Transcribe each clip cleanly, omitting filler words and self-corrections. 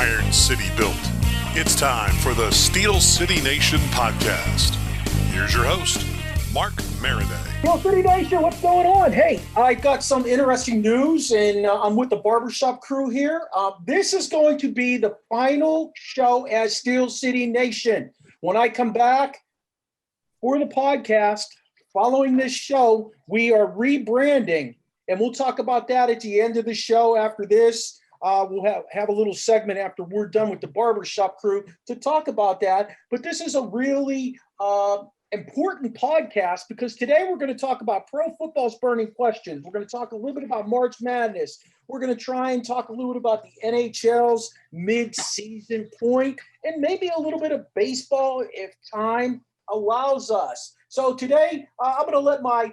Iron City built. It's time for the Steel City Nation podcast. Here's your host, Mark Maradei. Steel City Nation, what's going on? Hey, I got some interesting news, and I'm with the Barbershop Crew here. This is going to be the final show as Steel City Nation. When I come back for the podcast, following this show, we are rebranding, and we'll talk about that at the end of the show. After this, we'll have a little segment after we're done with the Barbershop Crew to talk about that. But this is a really important podcast because today we're going to talk about pro football's burning questions. We're going to talk a little bit about March Madness. We're going to try and talk a little bit about the NHL's mid-season point and maybe a little bit of baseball if time allows us. So today I'm going to let my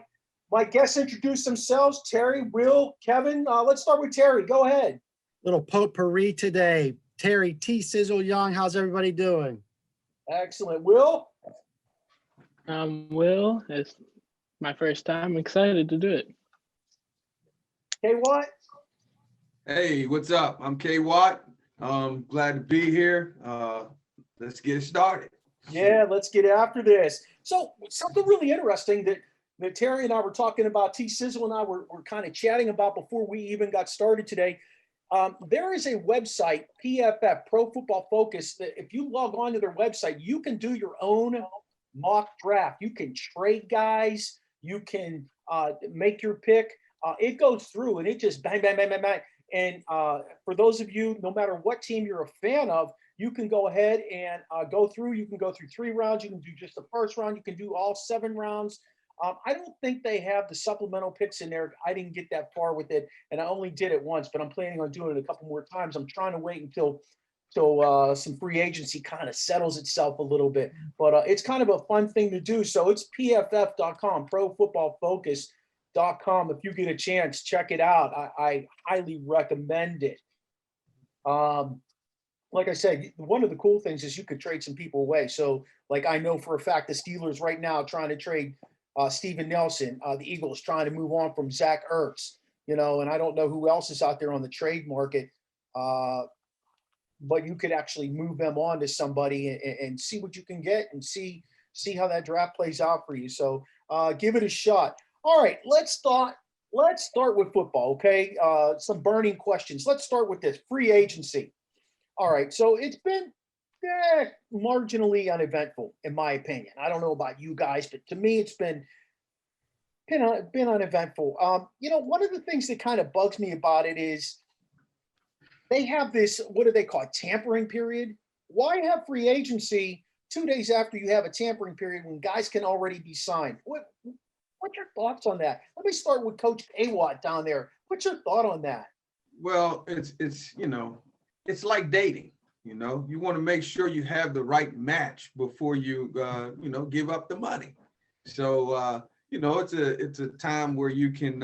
guests introduce themselves. Terri, Will, Kevin. Let's start with Terri. Go ahead. Little potpourri today. Terri, T. Sizzle Young. How's everybody doing? Excellent. Will? Will, it's my first time. I'm excited to do it. K. Watt? Hey, what's up? I'm K. Watt. Glad to be here. Let's get it started. Yeah, let's get after this. So something really interesting that Terri and I were talking about, T. Sizzle and I were kind of chatting about before we even got started today. There is a website, PFF, Pro Football Focus, that if you log on to their website, you can do your own mock draft. You can trade guys. You can make your pick. It goes through and it just bang, bang, bang, bang, bang. And for those of you, no matter what team you're a fan of, you can go ahead and go through. You can go through 3 rounds. You can do just the first round. You can do all 7 rounds. I don't think they have the supplemental picks in there. I didn't get that far with it, and I only did it once, but I'm planning on doing it a couple more times. I'm trying to wait until some free agency kind of settles itself a little bit. But it's kind of a fun thing to do. So it's pff.com, profootballfocus.com. If you get a chance, check it out. I highly recommend it. Like I said, one of the cool things is you could trade some people away. So, like, I know for a fact the Steelers right now trying to trade Steven Nelson. The Eagles trying to move on from Zach Ertz, and I don't know who else is out there on the trade market. But you could actually move them on to somebody and see what you can get and see how that draft plays out for you. So give it a shot. All right, let's start with football, okay? Some burning questions. Let's start with this, free agency. All right, so it's been marginally uneventful, in my opinion. I don't know about you guys, but to me, it's been uneventful. One of the things that kind of bugs me about it is they have this, what do they call it, tampering period? Why have free agency 2 days after you have a tampering period when guys can already be signed? What's your thoughts on that? Let me start with Coach Awatt down there. What's your thought on that? Well, it's like dating. You want to make sure you have the right match before you give up the money. So it's a time where you can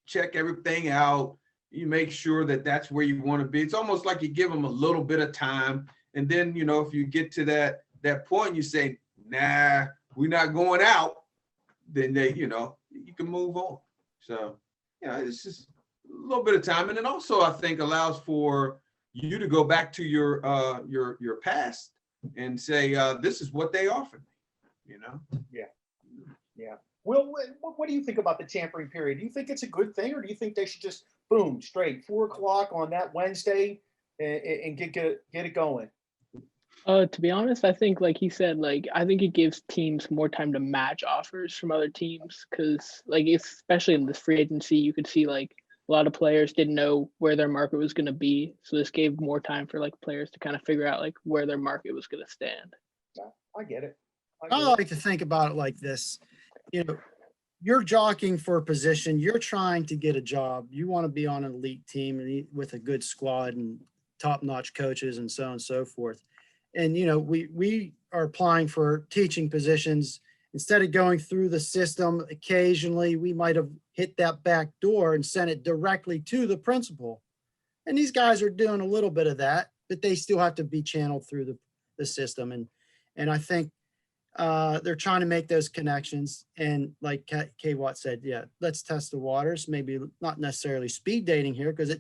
check everything out. You make sure that that's where you want to be. It's almost like you give them a little bit of time, and then if you get to that point, you say, "Nah, we're not going out." Then you can move on. So it's just a little bit of time, and then also I think allows for you to go back to your past and say, this is what they offered me, Yeah. Well, what do you think about the tampering period? Do you think it's a good thing, or do you think they should just boom straight 4:00 on that Wednesday and get it going? To be honest, I think, like he said, I think it gives teams more time to match offers from other teams because, especially in this free agency, you could see a lot of players didn't know where their market was going to be. So this gave more time for players to kind of figure out where their market was going to stand. Yeah, I get it. I like to think about it like this. You're jockeying for a position. You're trying to get a job. You want to be on an elite team with a good squad and top-notch coaches and so on and so forth. And, we are applying for teaching positions. Instead of going through the system, occasionally we might have hit that back door and sent it directly to the principal. And these guys are doing a little bit of that, but they still have to be channeled through the system. And I think they're trying to make those connections. And like K. Watt said, yeah, let's test the waters. Maybe not necessarily speed dating here because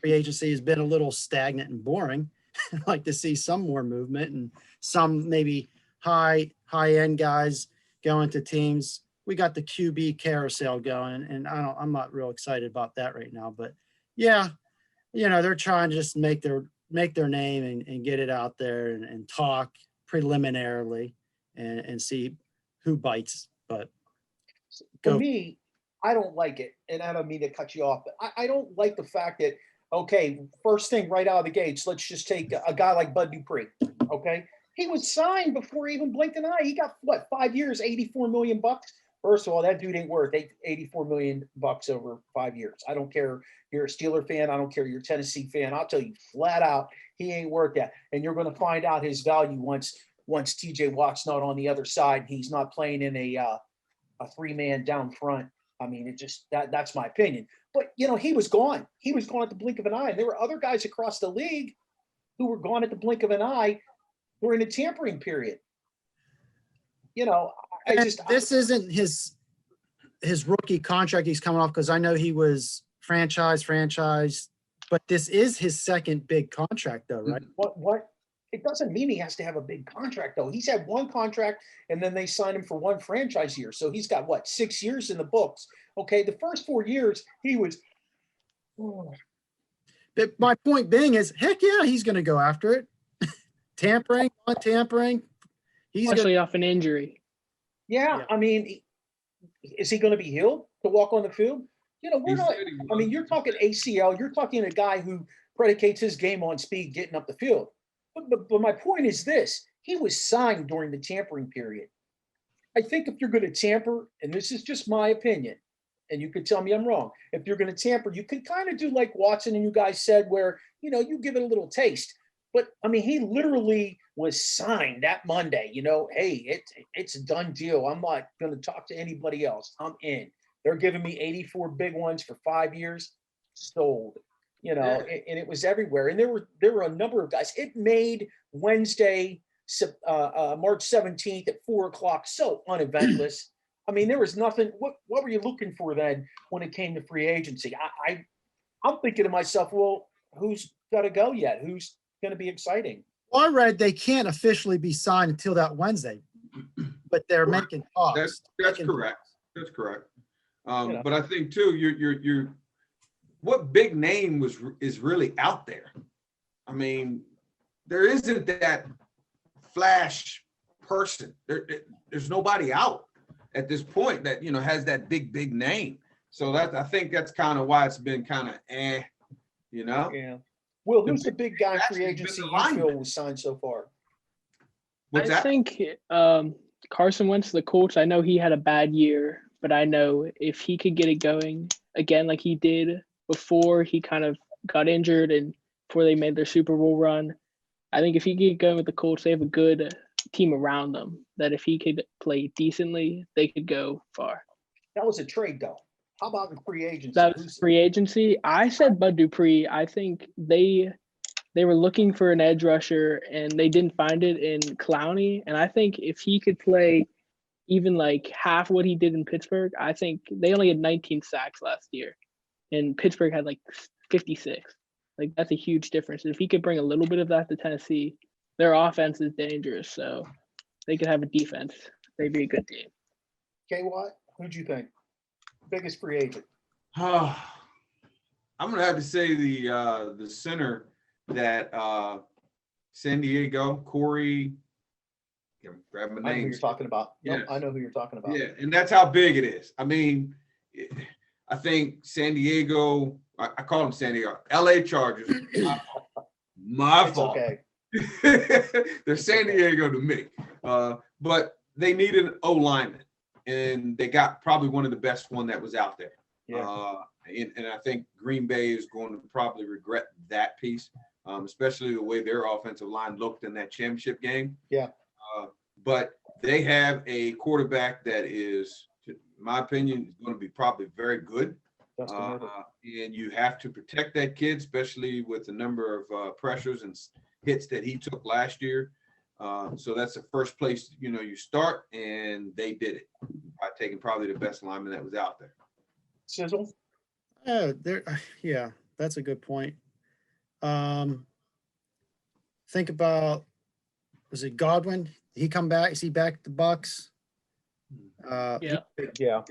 free agency has been a little stagnant and boring. I'd like to see some more movement and some maybe high end guys going to teams. We got the QB carousel going, and I'm not real excited about that right now. But yeah, they're trying to just make their name and get it out there and talk preliminarily and see who bites. But for me, I don't like it, and I don't mean to cut you off, but I don't like the fact that, okay, first thing right out of the gates, let's just take a guy like Bud Dupree. Okay, he was signed before he even blinked an eye. He got what, 5 years, $84 million. First of all, that dude ain't worth $84 million over 5 years. I don't care. You're a Steeler fan. I don't care. You're a Tennessee fan. I'll tell you flat out, he ain't worth that. And you're going to find out his value once TJ Watt's not on the other side. He's not playing in a 3-man down front. I mean, it just that's my opinion. But he was gone. He was gone at the blink of an eye. And there were other guys across the league who were gone at the blink of an eye during the tampering period. This isn't his rookie contract he's coming off, because I know he was franchise, but this is his second big contract though, right? What? It doesn't mean he has to have a big contract though. He's had one contract and then they signed him for one franchise year. So he's got 6 years in the books. Okay. The first 4 years he was. But my point being is, heck yeah, he's going to go after it. Tampering. He's especially off an injury. Yeah. I mean, is he going to be healed to walk on the field? We're not. I mean, you're talking ACL. You're talking a guy who predicates his game on speed, getting up the field. But my point is this: he was signed during the tampering period. I think if you're going to tamper, and this is just my opinion, and you could tell me I'm wrong. If you're going to tamper, you could kind of do like Watson and you guys said, where you give it a little taste. But I mean, he literally was signed that Monday. Hey, it's a done deal. I'm not going to talk to anybody else. I'm in. They're giving me 84 big ones for 5 years. Sold. And it was everywhere. And there were a number of guys. It made Wednesday, March 17th at 4:00 so uneventless. I mean, there was nothing. What were you looking for then when it came to free agency? I'm thinking to myself, well, who's got to go yet? Who's going to be exciting? Well, I read they can't officially be signed until that Wednesday, but they're making talks. That's correct. That's correct. But I think too, you're what big name is really out there? I mean, there isn't that flash person. There's nobody out at this point that has that big name. So I think that's kind of why it's been kind of Yeah. Well, who's the big guy in free agency you feel was signed so far? I think Carson Wentz, the Colts. I know he had a bad year, but I know if he could get it going again like he did before he kind of got injured and before they made their Super Bowl run, I think if he could get going with the Colts, they have a good team around them that if he could play decently, they could go far. That was a trade, though. How about the free agency? That was free agency. I said Bud Dupree. I think they were looking for an edge rusher, and they didn't find it in Clowney. And I think if he could play even like half what he did in Pittsburgh, I think they only had 19 sacks last year, and Pittsburgh had like 56. Like, that's a huge difference. If he could bring a little bit of that to Tennessee, their offense is dangerous, so they could have a defense. They'd be a good team. Okay, Watt, who'd you think? Biggest free agent? I'm gonna have to say the center that San Diego, Corey. Grab my name. I know who you're talking about. Yeah. Nope, I know who you're talking about. Yeah, and that's how big it is. I mean, I think San Diego. I call them San Diego. LA Chargers. My fault. Okay. They're San Diego to me. But they needed an O-lineman, and they got probably one of the best one that was out there. Yeah. And I think Green Bay is going to probably regret that piece, especially the way their offensive line looked in that championship game. Yeah. But they have a quarterback that is, in my opinion, is going to be probably very good. And you have to protect that kid, especially with the number of pressures and hits that he took last year. So that's the first place, you start, and they did it by taking probably the best lineman that was out there. Sizzle? Yeah, That's a good point. Think about, was it Godwin? He come back? Is he back at the Bucks? Yeah. Yeah,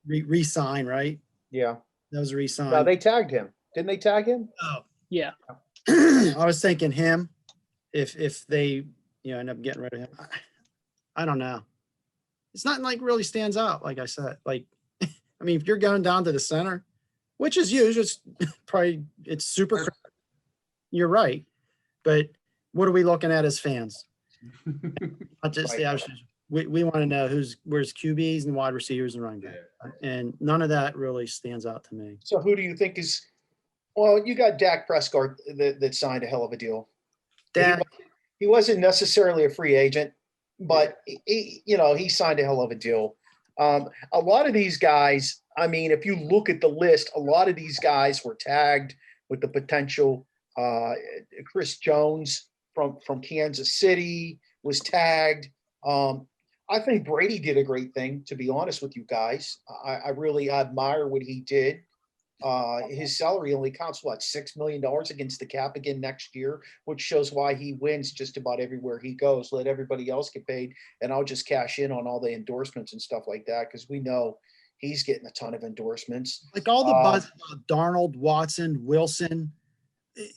Re-sign, right? yeah. That was a re-sign. No, they tagged him. Didn't they tag him? Oh, Yeah. I was thinking him. If they end up getting rid of him, I don't know. It's not like really stands out. Like I said, like I mean, if you're going down to the center, which is usually it's probably it's super. You're right, but what are we looking at as fans? Not just Right. the average. We want to know where's QBs and wide receivers and running back, and none of that really stands out to me. So who do you think is? Well, you got Dak Prescott that signed a hell of a deal. Dak, He wasn't necessarily a free agent, but he signed a hell of a deal. A lot of these guys, I mean, if you look at the list, a lot of these guys were tagged with the potential. Chris Jones from Kansas City was tagged. I think Brady did a great thing, to be honest with you guys. I really admire what he did. His salary only counts $6 million against the cap again next year, which shows why he wins just about everywhere he goes. Let everybody else get paid, and I'll just cash in on all the endorsements and stuff like that, because we know he's getting a ton of endorsements. like all the buzz about Darnold, Watson, Wilson,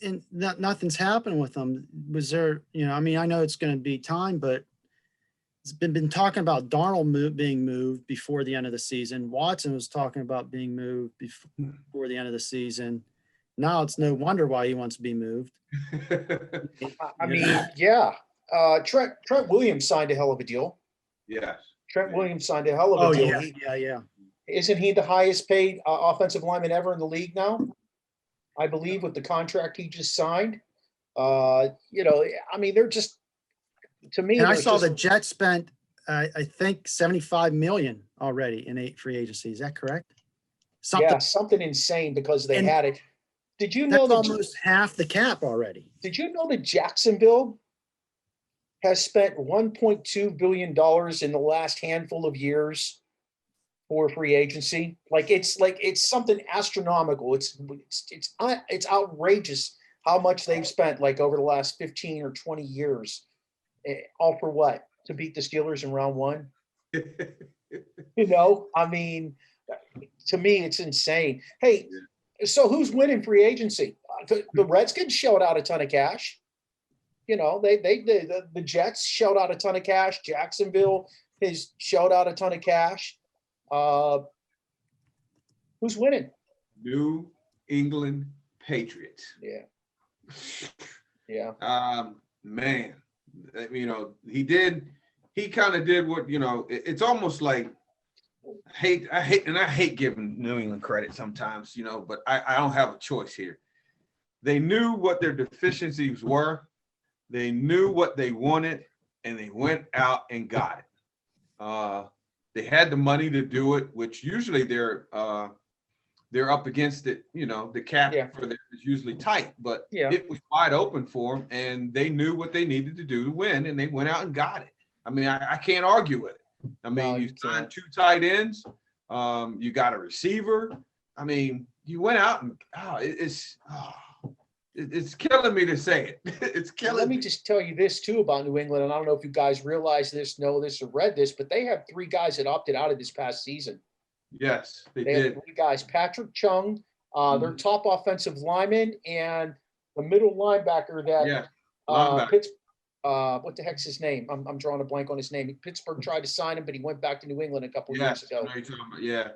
and nothing's happening with them. Was there? I mean, I know it's going to be time, but it's been talking about Darnold being moved before the end of the season. Watson was talking about being moved before the end of the season. Now it's no wonder why he wants to be moved. I mean, yeah. Trent Williams signed a hell of a deal. Yes. Trent Williams signed a hell of a deal. Yeah. Isn't he the highest paid offensive lineman ever in the league now? I believe with the contract he just signed. I mean, they're just, to me. And I saw the Jets spent, I think, $75 million already in 8 free agency. Is that correct? Something insane because they had it. Did you know that's almost half the cap already? Did you know that Jacksonville has spent $1.2 billion in the last handful of years for free agency? It's something astronomical. It's outrageous how much they've spent over the last 15 or 20 years. All for what? To beat the Steelers in round one? I mean, to me, it's insane. Hey, so who's winning free agency? The Redskins shelled out a ton of cash. The Jets shelled out a ton of cash. Jacksonville has shelled out a ton of cash. Who's winning? New England Patriots. Yeah. Man, he kind of did what, it's almost like I hate giving New England credit sometimes, but I don't have a choice here. They knew what their deficiencies were. They knew what they wanted, and they went out and got it. They had the money to do it, which usually they're up against it. The cap for them is usually tight, but it was wide open for them, and they knew what they needed to do to win, and they went out and got it. I mean, I can't argue with it. I mean, you signed 2 tight ends. You got a receiver. I mean, you went out and it's killing me to say it. It's killing me. Let me just tell you this too about New England, and I don't know if you guys realize this, know this, or read this, but they have 3 guys that opted out of this past season. Yes, they did. Have 3 guys: Patrick Chung, their top offensive lineman, and the middle linebacker that what the heck's his name? I'm drawing a blank on his name. Pittsburgh tried to sign him, but he went back to New England a couple years ago. I know you're talking about. Yeah.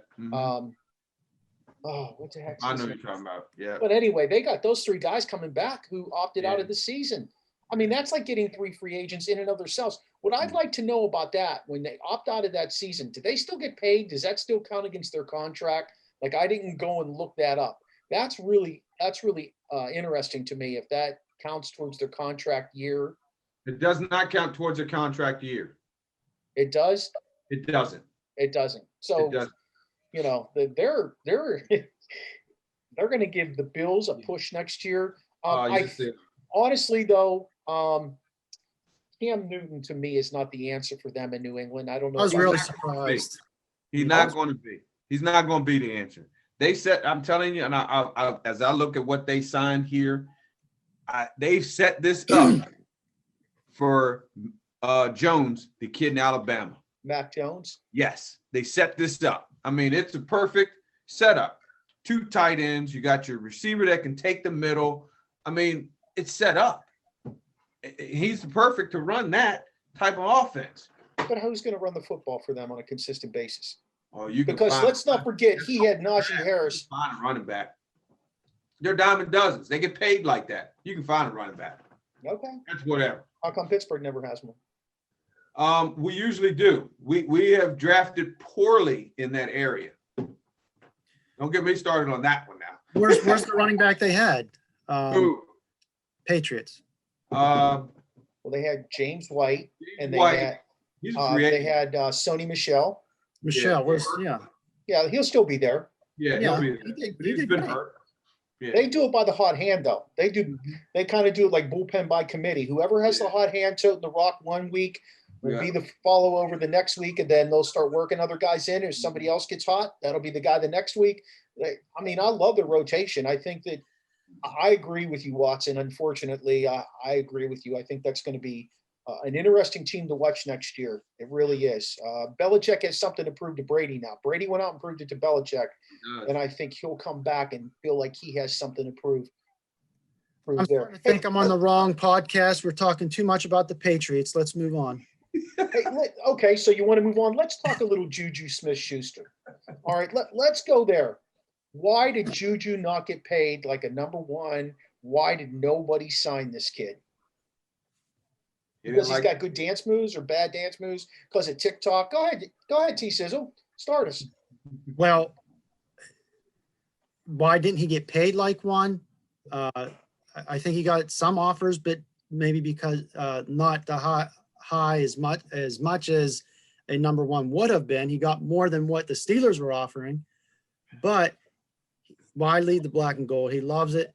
What the heck? I know you're talking about. Yeah. But anyway, they got those 3 guys coming back who opted out of the season. I mean, that's like getting 3 free agents in and of themselves. What I'd like to know about that, when they opt out of that season, do they still get paid? Does that still count against their contract? I didn't go and look that up. That's really interesting to me if that counts towards their contract year. It does not count towards a contract year. It does? It doesn't. It doesn't. So, they're going to give the Bills a push next year. Honestly, though, Cam Newton to me is not the answer for them in New England. I don't know. I was really surprised. He's not going to be. He's not going to be the answer. They set, I'm telling you, and I as I look at what they signed here, they've set this up for Jones, the kid in Alabama. Mac Jones? Yes, they set this up. I mean, it's a perfect setup. 2 tight ends. You got your receiver that can take the middle. I mean, it's set up. He's perfect to run that type of offense. But who's going to run the football for them on a consistent basis? Oh, you can Because find, let's not forget, he had Najee Harris. find a running back. They're dime a dozens. They get paid like that. You can find a running back. Okay. That's whatever. How come Pittsburgh never has one? We usually do. We have drafted poorly in that area. Don't get me started on that one now. Where's the running back they had? Who? Patriots. Well, they had James White, and they White. He's a free they agent. had Sony Michel. Michelle, Yeah, he'll still be there. Yeah, Yeah, he'll be he there. did- he He's did been great. hurt. Yeah. They do it by the hot hand, though. They kind of do it like bullpen by committee. Whoever has the hot hand toting the rock one week will be the follow over the next week, and then they'll start working other guys in. If somebody else gets hot, that'll be the guy the next week. I mean, I love the rotation. I think that I agree with you, Watson. Unfortunately, I agree with you. I think that's going to be an interesting team to watch next year. It really is. Belichick has something to prove to Brady now. Brady went out and proved it to Belichick, and I think he'll come back and feel like he has something to prove. I'm starting to think I'm on the wrong podcast. We're talking too much about the Patriots. Let's move on. Okay, so you want to move on? Let's talk a little Juju Smith-Schuster. All right, let's go there. Why did Juju not get paid like a number one? Why did nobody sign this kid? Because he's got good dance moves or bad dance moves because of TikTok. Go ahead, T-Sizzle. Start us. Well, why didn't he get paid like one? I think he got some offers, but maybe because not the high as much as a number one would have been. He got more than what the Steelers were offering. But why lead the black and gold? He loves it.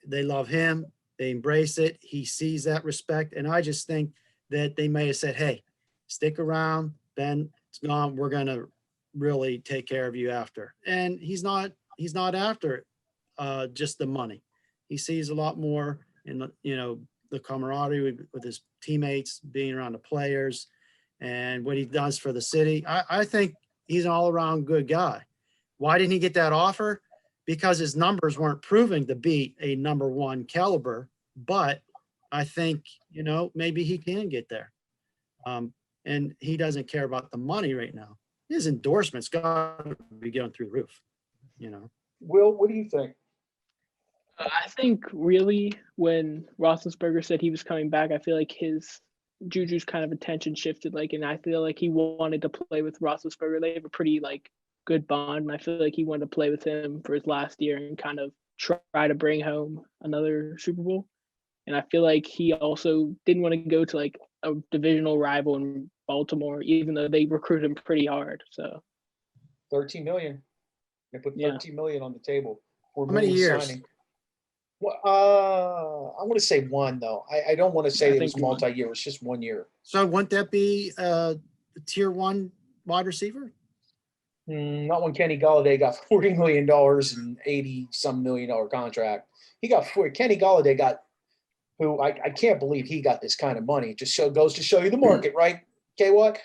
They love him. They embrace it. He sees that respect. And I just think that they may have said, hey, stick around. Ben, it's gone. We're going to really take care of you after. And he's not after just the money. He sees a lot more in the camaraderie with his teammates, being around the players, and what he does for the city. I think he's an all-around good guy. Why didn't he get that offer? Because his numbers weren't proving to be a number one caliber, but I think, maybe he can get there. And he doesn't care about the money right now. His endorsements got to be going through the roof, Will, what do you think? I think really when Roethlisberger said he was coming back, I feel like Juju's kind of attention shifted, and I feel like he wanted to play with Roethlisberger. They have a pretty good bond, and I feel like he wanted to play with him for his last year and kind of try to bring home another Super Bowl. And I feel like he also didn't want to go to a divisional rival in Baltimore, even though they recruit him pretty hard. So $13 million. They put $13 million on the table. How many years? Signing. Well, I want to say one though. I don't want to say it was multi-year. It's just 1 year. So wouldn't that be a tier one wide receiver? Not when Kenny Golladay got $40 million and $80-some million contract. Kenny Golladay got, who I can't believe he got this kind of money. It just goes to show you the market, right? Okay, what?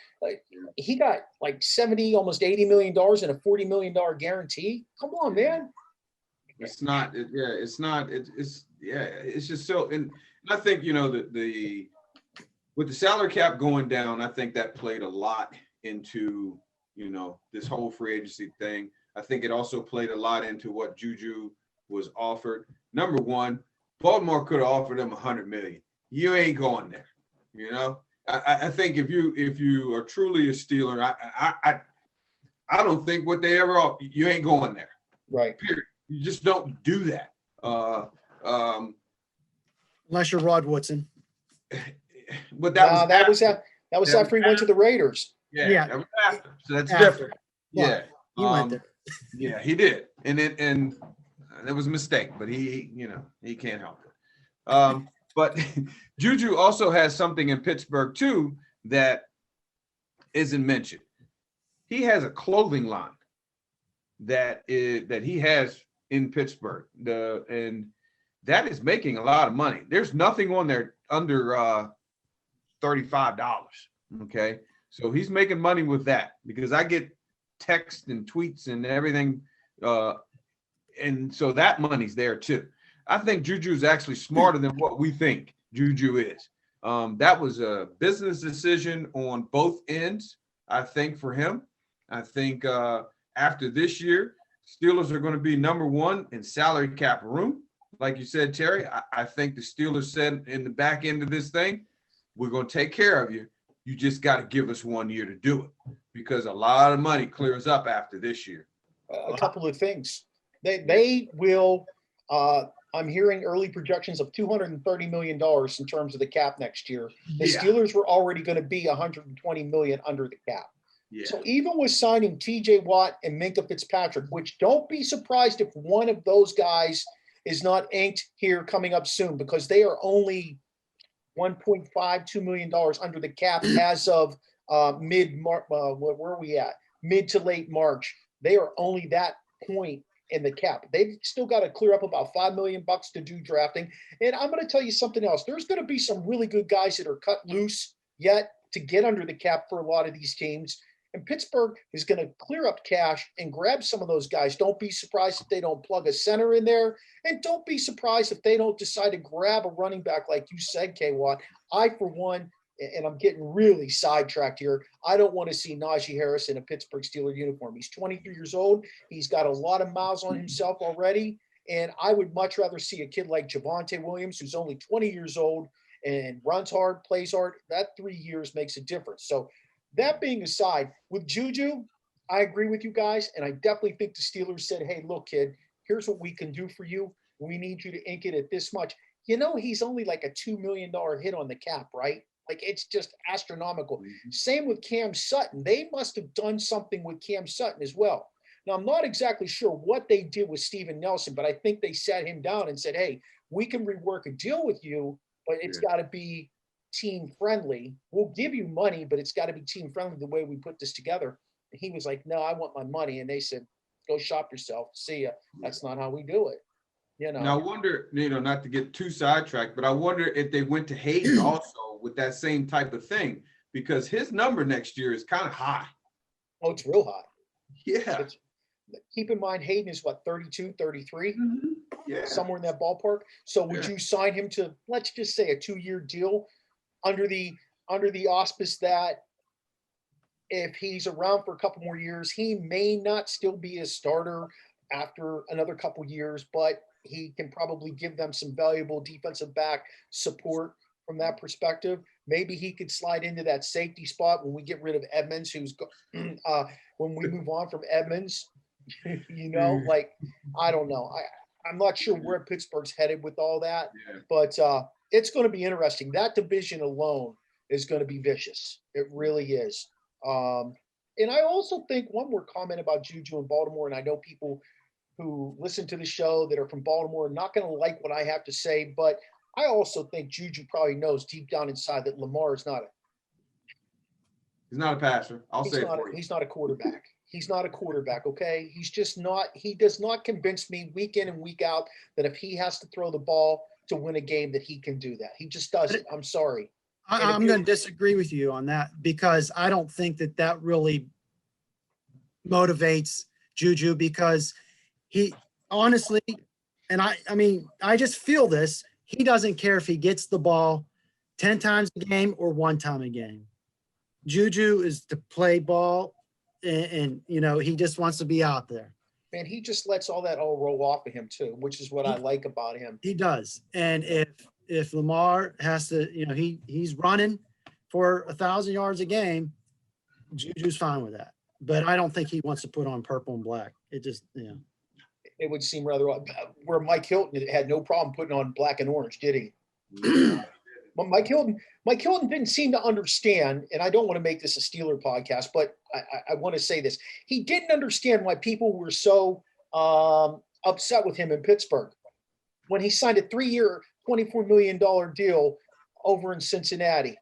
He got $70, almost $80 million and a $40 million guarantee. Come on, man. It's not. It's not. It's just so. And I think the with the salary cap going down, I think that played a lot into this whole free agency thing. I think it also played a lot into what Juju was offered. Number one, Baltimore could have offered him $100 million. You ain't going there. I think if you are truly a Steeler, I don't think what they ever offer, you ain't going there. Right. Period. You just don't do that. Unless you're Rod Woodson. But that was after he went to the Raiders. Yeah. That was after. So that's After. different. Yeah. He went there. Yeah, he did. And that was a mistake, but he can't help it. But Juju also has something in Pittsburgh too that isn't mentioned. He has a clothing line. that he has in Pittsburgh. And that is making a lot of money. There's nothing on there under $35. Okay. So he's making money with that, because I get texts and tweets and everything. And so that money's there too. I think Juju is actually smarter than what we think Juju is. That was a business decision on both ends, I think, for him. I think after this year, Steelers are going to be number one in salary cap room. Like you said, Terry, I think the Steelers said in the back end of this thing, we're going to take care of you. You just got to give us 1 year to do it, because a lot of money clears up after this year. A couple of things. They will, I'm hearing early projections of $230 million in terms of the cap next year. The Steelers were already going to be $120 million under the cap. Yeah. So even with signing TJ Watt and Minkah Fitzpatrick, which don't be surprised if one of those guys is not inked here coming up soon, because they are only $1.52 million under the cap as of mid-March. Where are we at? Mid to late March. They are only that point in the cap. They've still got to clear up about $5 million to do drafting. And I'm going to tell you something else. There's going to be some really good guys that are cut loose yet to get under the cap for a lot of these teams. And Pittsburgh is going to clear up cash and grab some of those guys. Don't be surprised if they don't plug a center in there. And don't be surprised if they don't decide to grab a running back like you said, K-Watt. I, for one, and I'm getting really sidetracked here, I don't want to see Najee Harris in a Pittsburgh Steelers uniform. He's 23 years old. He's got a lot of miles on himself already. And I would much rather see a kid like Javonte Williams, who's only 20 years old and runs hard, plays hard. That 3 years makes a difference. So that being aside, with Juju, I agree with you guys. And I definitely think the Steelers said, hey, look, kid, here's what we can do for you. We need you to ink it at this much. You know, he's only like a $2 million hit on the cap, right? Like, it's just astronomical. Mm-hmm. Same with Cam Sutton. They must have done something with Cam Sutton as well. Now, I'm not exactly sure what they did with Steven Nelson, but I think they sat him down and said, hey, we can rework a deal with you, but it's got to be team friendly. We'll give you money, but it's got to be team friendly the way we put this together. And he was like, no, I want my money. And they said, go shop yourself. See ya. That's not how we do it. You know. Now I wonder, not to get too sidetracked, but I wonder if they went to Hayden also with that same type of thing, because his number next year is kind of high. Oh, it's real high. Yeah. Keep in mind, Hayden is what, 32, 33? Mm-hmm. Yeah. Somewhere in that ballpark. So would you sign him to, let's just say, a 2-year deal under the auspice that if he's around for a couple more years, he may not still be a starter after another couple years, but he can probably give them some valuable defensive back support from that perspective. Maybe he could slide into that safety spot when we get rid of Edmonds, when we move on from Edmonds, like, I don't know. I'm not sure where Pittsburgh's headed with all that, but it's going to be interesting. That division alone is going to be vicious. It really is. And I also think one more comment about Juju in Baltimore, and I know people who listen to the show that are from Baltimore are not going to like what I have to say, but I also think Juju probably knows deep down inside that Lamar is not he's not a passer. He's not a quarterback. He's not a quarterback, okay? He's just not. He does not convince me week in and week out that if he has to throw the ball to win a game that he can do that. He just doesn't. I'm sorry. I'm going to disagree with you on that, because I don't think that really motivates Juju, because he honestly, and I mean, I just feel this, he doesn't care if he gets the ball 10 times a game or 1 time a game. Juju is to play ball, and he just wants to be out there. Man, he just lets all that all roll off of him too, which is what I like about him. He does. And if Lamar has to, he's running for 1,000 yards a game, Juju's fine with that. But I don't think he wants to put on purple and black. It just, It would seem rather odd. Where Mike Hilton had no problem putting on black and orange, did he? But Mike Hilton didn't seem to understand, and I don't want to make this a Steeler podcast, but I want to say this. He didn't understand why people were so upset with him in Pittsburgh when he signed a 3-year, $24 million deal over in Cincinnati.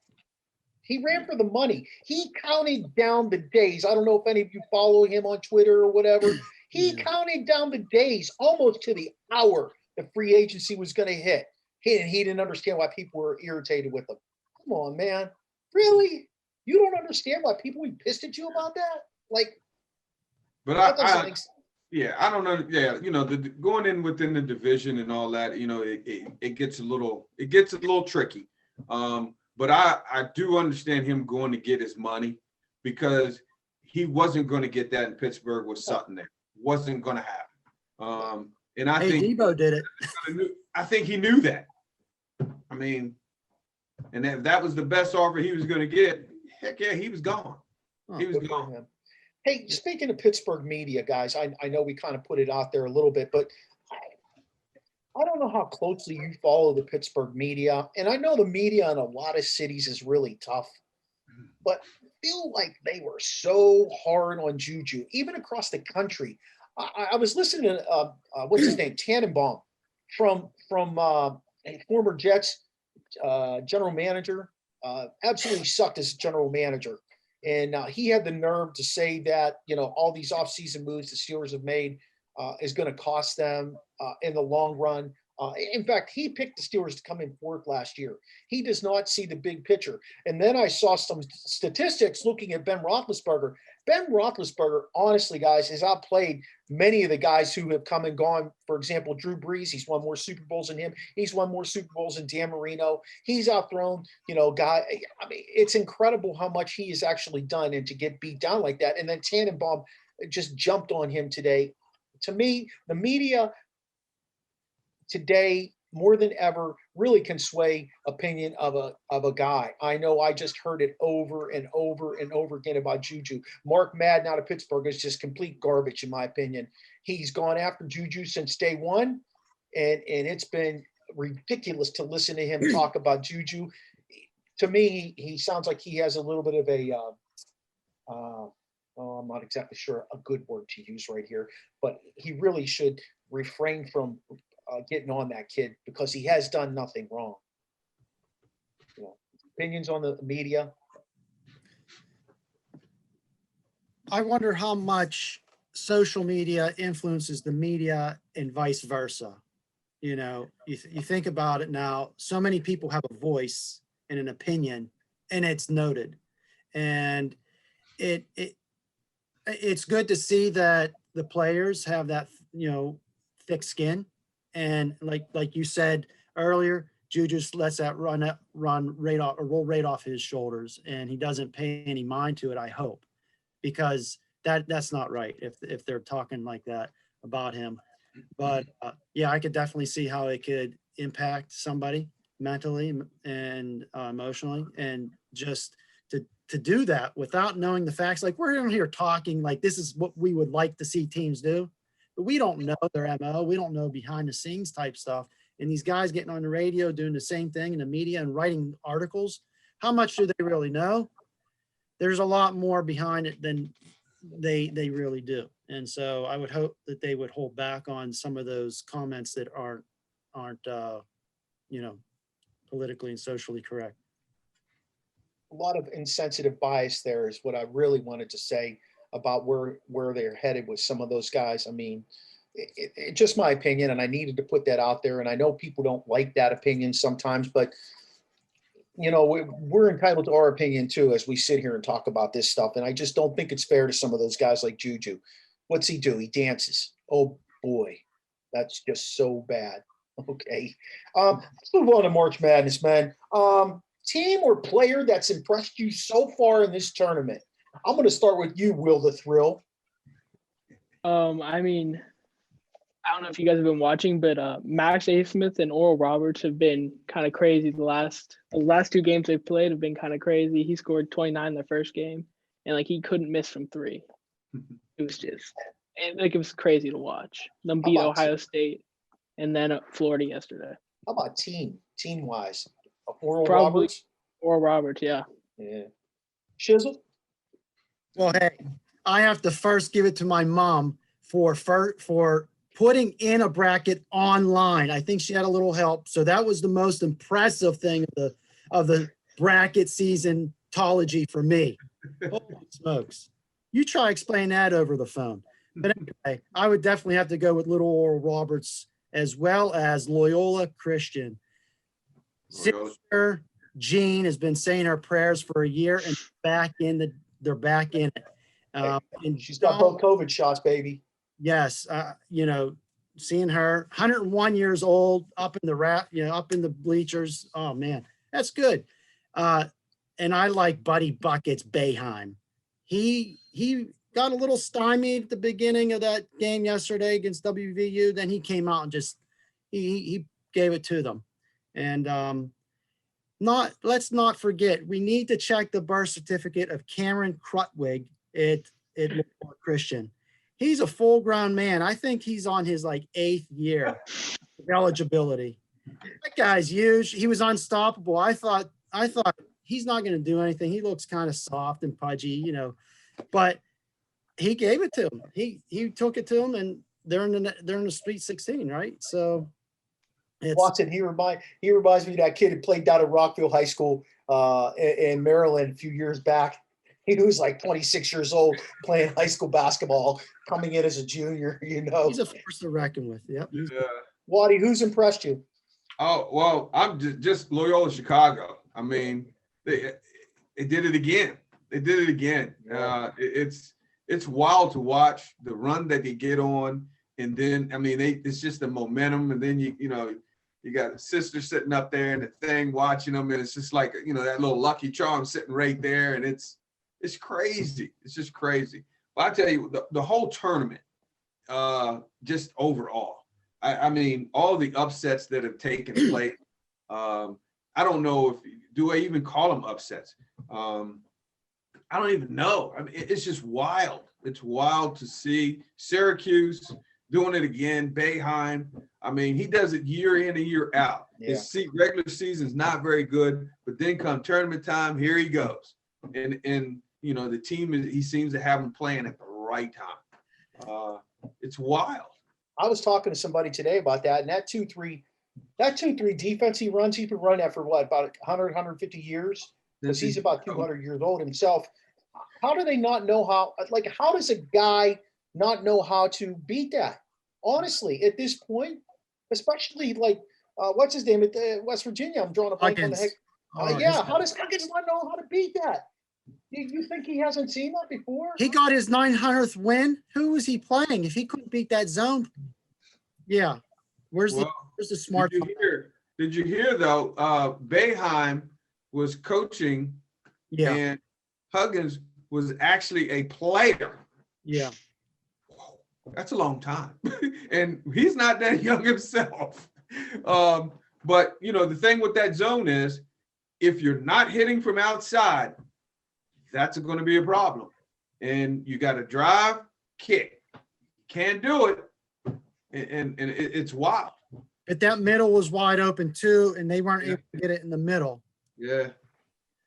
He ran for the money. He counted down the days. I don't know if any of you follow him on Twitter or whatever. He counted down the days almost to the hour the free agency was going to hit. He didn't understand why people were irritated with him. Come on, man. Really? You don't understand why people would be pissed at you about that? Like, but I don't know. Yeah, going in within the division and all that, it gets a little tricky. But I do understand him going to get his money, because he wasn't going to get that in Pittsburgh with Sutton there. Wasn't going to happen. And I think Debo did it. I think he knew that. I mean, and if that was the best offer he was going to get, heck yeah, he was gone. He was gone. Hey, speaking of Pittsburgh media, guys, I know we kind of put it out there a little bit, but I don't know how closely you follow the Pittsburgh media. And I know the media in a lot of cities is really tough, but I feel like they were so hard on Juju, even across the country. I was listening to, what's his name, Tannenbaum, from a former Jets general manager, absolutely sucked as general manager. And he had the nerve to say that, all these offseason moves the Steelers have made is going to cost them in the long run. In fact, he picked the Steelers to come in fourth last year. He does not see the big picture. And then I saw some statistics looking at Ben Roethlisberger. Ben Roethlisberger, honestly, guys, has outplayed many of the guys who have come and gone. For example, Drew Brees, he's won more Super Bowls than him. He's won more Super Bowls than Dan Marino. He's outthrown, guy. I mean, it's incredible how much he has actually done, and to get beat down like that. And then Tannenbaum just jumped on him today. To me, the media today, more than ever, really can sway opinion of a guy. I know I just heard it over and over and over again about Juju. Mark Madden out of Pittsburgh is just complete garbage, in my opinion. He's gone after Juju since day one, and it's been ridiculous to listen to him talk about Juju. To me, he sounds like he has a little bit of a I'm not exactly sure a good word to use right here, but he really should refrain from getting on that kid, because he has done nothing wrong. Opinions on the media. I wonder how much social media influences the media and vice versa. You think about it now, so many people have a voice and an opinion, and it's noted. And it's good to see that the players have that, thick skin. And like you said earlier, Juju just lets that run right off, or roll right off his shoulders, and he doesn't pay any mind to it, I hope, because that's not right if they're talking like that about him. But yeah, I could definitely see how it could impact somebody mentally and emotionally, and just to do that without knowing the facts. Like, we're in here talking like this is what we would like to see teams do, but we don't know their MO. We don't know behind the scenes type stuff. And these guys getting on the radio doing the same thing in the media and writing articles, how much do they really know? There's a lot more behind it than they really do. And so I would hope that they would hold back on some of those comments that aren't politically and socially correct. A lot of insensitive bias there is what I really wanted to say about where they're headed with some of those guys. I mean, it's just my opinion, and I needed to put that out there. And I know people don't like that opinion sometimes, but we're entitled to our opinion too, as we sit here and talk about this stuff. And I just don't think it's fair to some of those guys like Juju. What's he do? He dances. Oh boy, that's just so bad. Okay. Let's move on to March Madness, man. Team or player that's impressed you so far in this tournament? I'm going to start with you, Will the Thrill. I mean, I don't know if you guys have been watching, but Max A. Smith and Oral Roberts have been kind of crazy. The last two games they've played have been kind of crazy. He scored 29 in the first game, and he couldn't miss from three. It was just it was crazy to watch. Them beat Ohio State, and then Florida yesterday. How about team-wise? Oral Roberts? Oral Roberts, yeah. Yeah. Shizzle? Well, hey, I have to first give it to my mom for putting in a bracket online. I think she had a little help. So that was the most impressive thing of the bracket season-tology for me. Holy smokes. You try explain that over the phone. But anyway, I would definitely have to go with Little Oral Roberts as well as Loyola Christian. Sister Jean has been saying her prayers for a year and they're back in it. And she's got both COVID shots, baby. Yes. Seeing her 101 years old up in the bleachers. Oh man, that's good. And I like Buddy Buckets Boeheim. He got a little stymied at the beginning of that game yesterday against WVU. Then he came out and just he gave it to them. And let's not forget, we need to check the birth certificate of Cameron Crutwig at Christian. He's a full-grown man. I think he's on his 8th year of eligibility. That guy's huge. He was unstoppable. I thought he's not going to do anything. He looks kind of soft and pudgy, but he gave it to him. He took it to him, and they're in the Sweet 16, right? So Watson, he reminds me of that kid who played down at Rockville High School in Maryland a few years back. He was 26 years old playing high school basketball, coming in as a junior, He's a force to reckon with. Yep. Yeah. Waddy, who's impressed you? Oh, well, I'm just Loyola Chicago. I mean, they did it again. They did it again. It's wild to watch the run that they get on. And then, I mean, it's just the momentum. And then, you got a sister sitting up there and the thing watching them. And it's just that little Lucky Charm sitting right there. And it's crazy. It's just crazy. But I tell you, the whole tournament, just overall, I mean, all the upsets that have taken place, I don't know do I even call them upsets? I don't even know. I mean, it's just wild. It's wild to see Syracuse doing it again. Boeheim. I mean, he does it year in and year out. Yeah. His regular season's not very good, but then come tournament time, here he goes. And the team he seems to have him playing at the right time. It's wild. I was talking to somebody today about that, and that 2-3 defense he runs, he's been running that for about 100, 150 years, because he's about 200 years old himself. How do they not know how does a guy not know how to beat that? Honestly, at this point, especially what's his name at West Virginia? I'm drawing a blank on the heck. How does Huggins not know how to beat that? You think he hasn't seen that before? He got his 900th win. Who was he playing? If he couldn't beat that zone, yeah. Where's the smart? Did you hear though? Boeheim was coaching, and Huggins was actually a player. Yeah, that's a long time, and he's not that young himself. But the thing with that zone is, if you're not hitting from outside, that's going to be a problem. And you got to drive, kick. Can't do it. And it's wild. But that middle was wide open too, and they weren't able to get it in the middle. Yeah.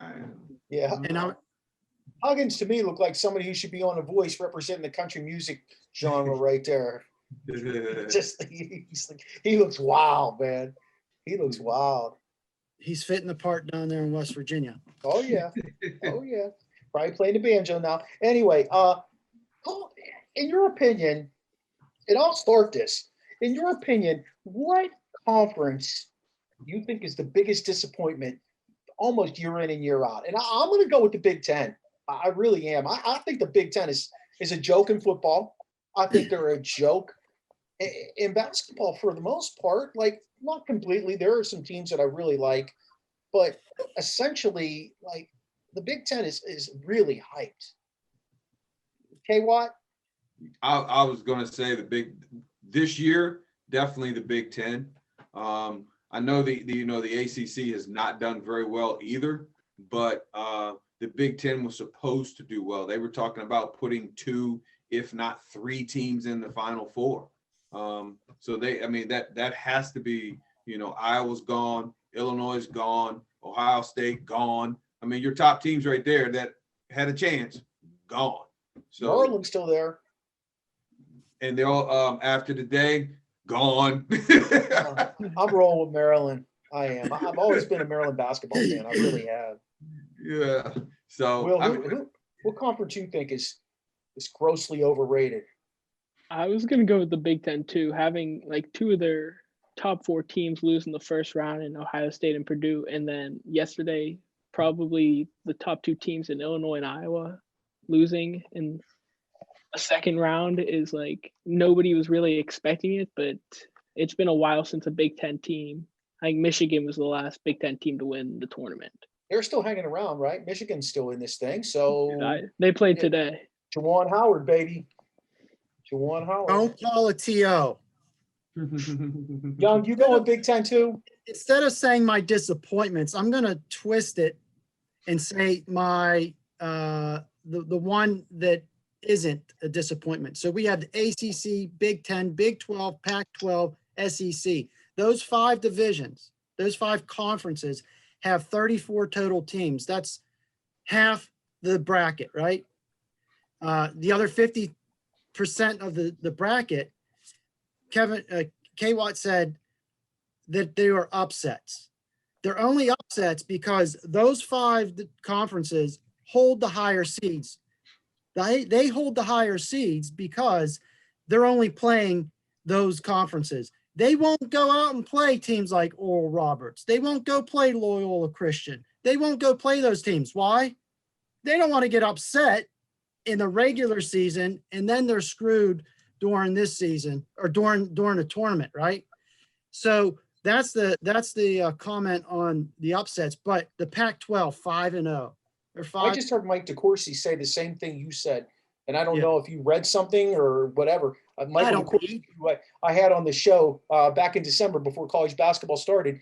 And Huggins to me looked like somebody who should be on The Voice representing the country music genre right there. He looks wild, man. He looks wild. He's fitting the part down there in West Virginia. Oh yeah. Probably playing the banjo now. Anyway, in your opinion, and I'll start this. In your opinion, what conference do you think is the biggest disappointment almost year in and year out? And I'm going to go with the Big Ten. I really am. I think the Big Ten is a joke in football. I think they're a joke in basketball for the most part. Not completely. There are some teams that I really like, but essentially, the Big Ten is really hyped. K-Watt? I was going to say this year, definitely the Big Ten. I know the ACC has not done very well either, but the Big Ten was supposed to do well. They were talking about putting 2, if not 3 teams in the Final Four. So that has to be, Iowa's gone, Illinois is gone, Ohio State gone. I mean, your top teams right there that had a chance, gone. So Maryland's still there. And they're all after the day, gone. I'm rolling with Maryland. I am. I've always been a Maryland basketball fan. I really have. Yeah. So Will, what conference do you think is grossly overrated? I was gonna go with the Big Ten too, having like two of their top 4 teams lose in the first round in Ohio State and Purdue, and then yesterday probably the top 2 teams in Illinois and Iowa losing in a second round is like nobody was really expecting it, but it's been a while since a Big Ten team. I think Michigan was the last Big Ten team to win the tournament. They're still hanging around, right? Michigan's still in this thing. So They played today. Juwan Howard, baby. Juwan Howard. Don't call a TO. Young, you going Big Ten too? Instead of saying my disappointments, I'm going to twist it and say my the one that isn't a disappointment. So we have the ACC, Big Ten, Big 12, Pac-12, SEC. Those 5 divisions, those 5 conferences have 34 total teams. That's half the bracket, right? The other 50% of the bracket, K. Watt said that they were upsets. They're only upsets because those 5 conferences hold the higher seeds. They hold the higher seeds because they're only playing those conferences. They won't go out and play teams like Oral Roberts. They won't go play Loyola Christian. They won't go play those teams. Why? They don't want to get upset in the regular season, and then they're screwed during this season or during the tournament, right? So that's the comment on the upsets. But the Pac-12 5-0. I just heard Mike DeCourcy say the same thing you said, and I don't know if you read something or whatever. Michael DeCourcy, who I had on the show back in December before college basketball started.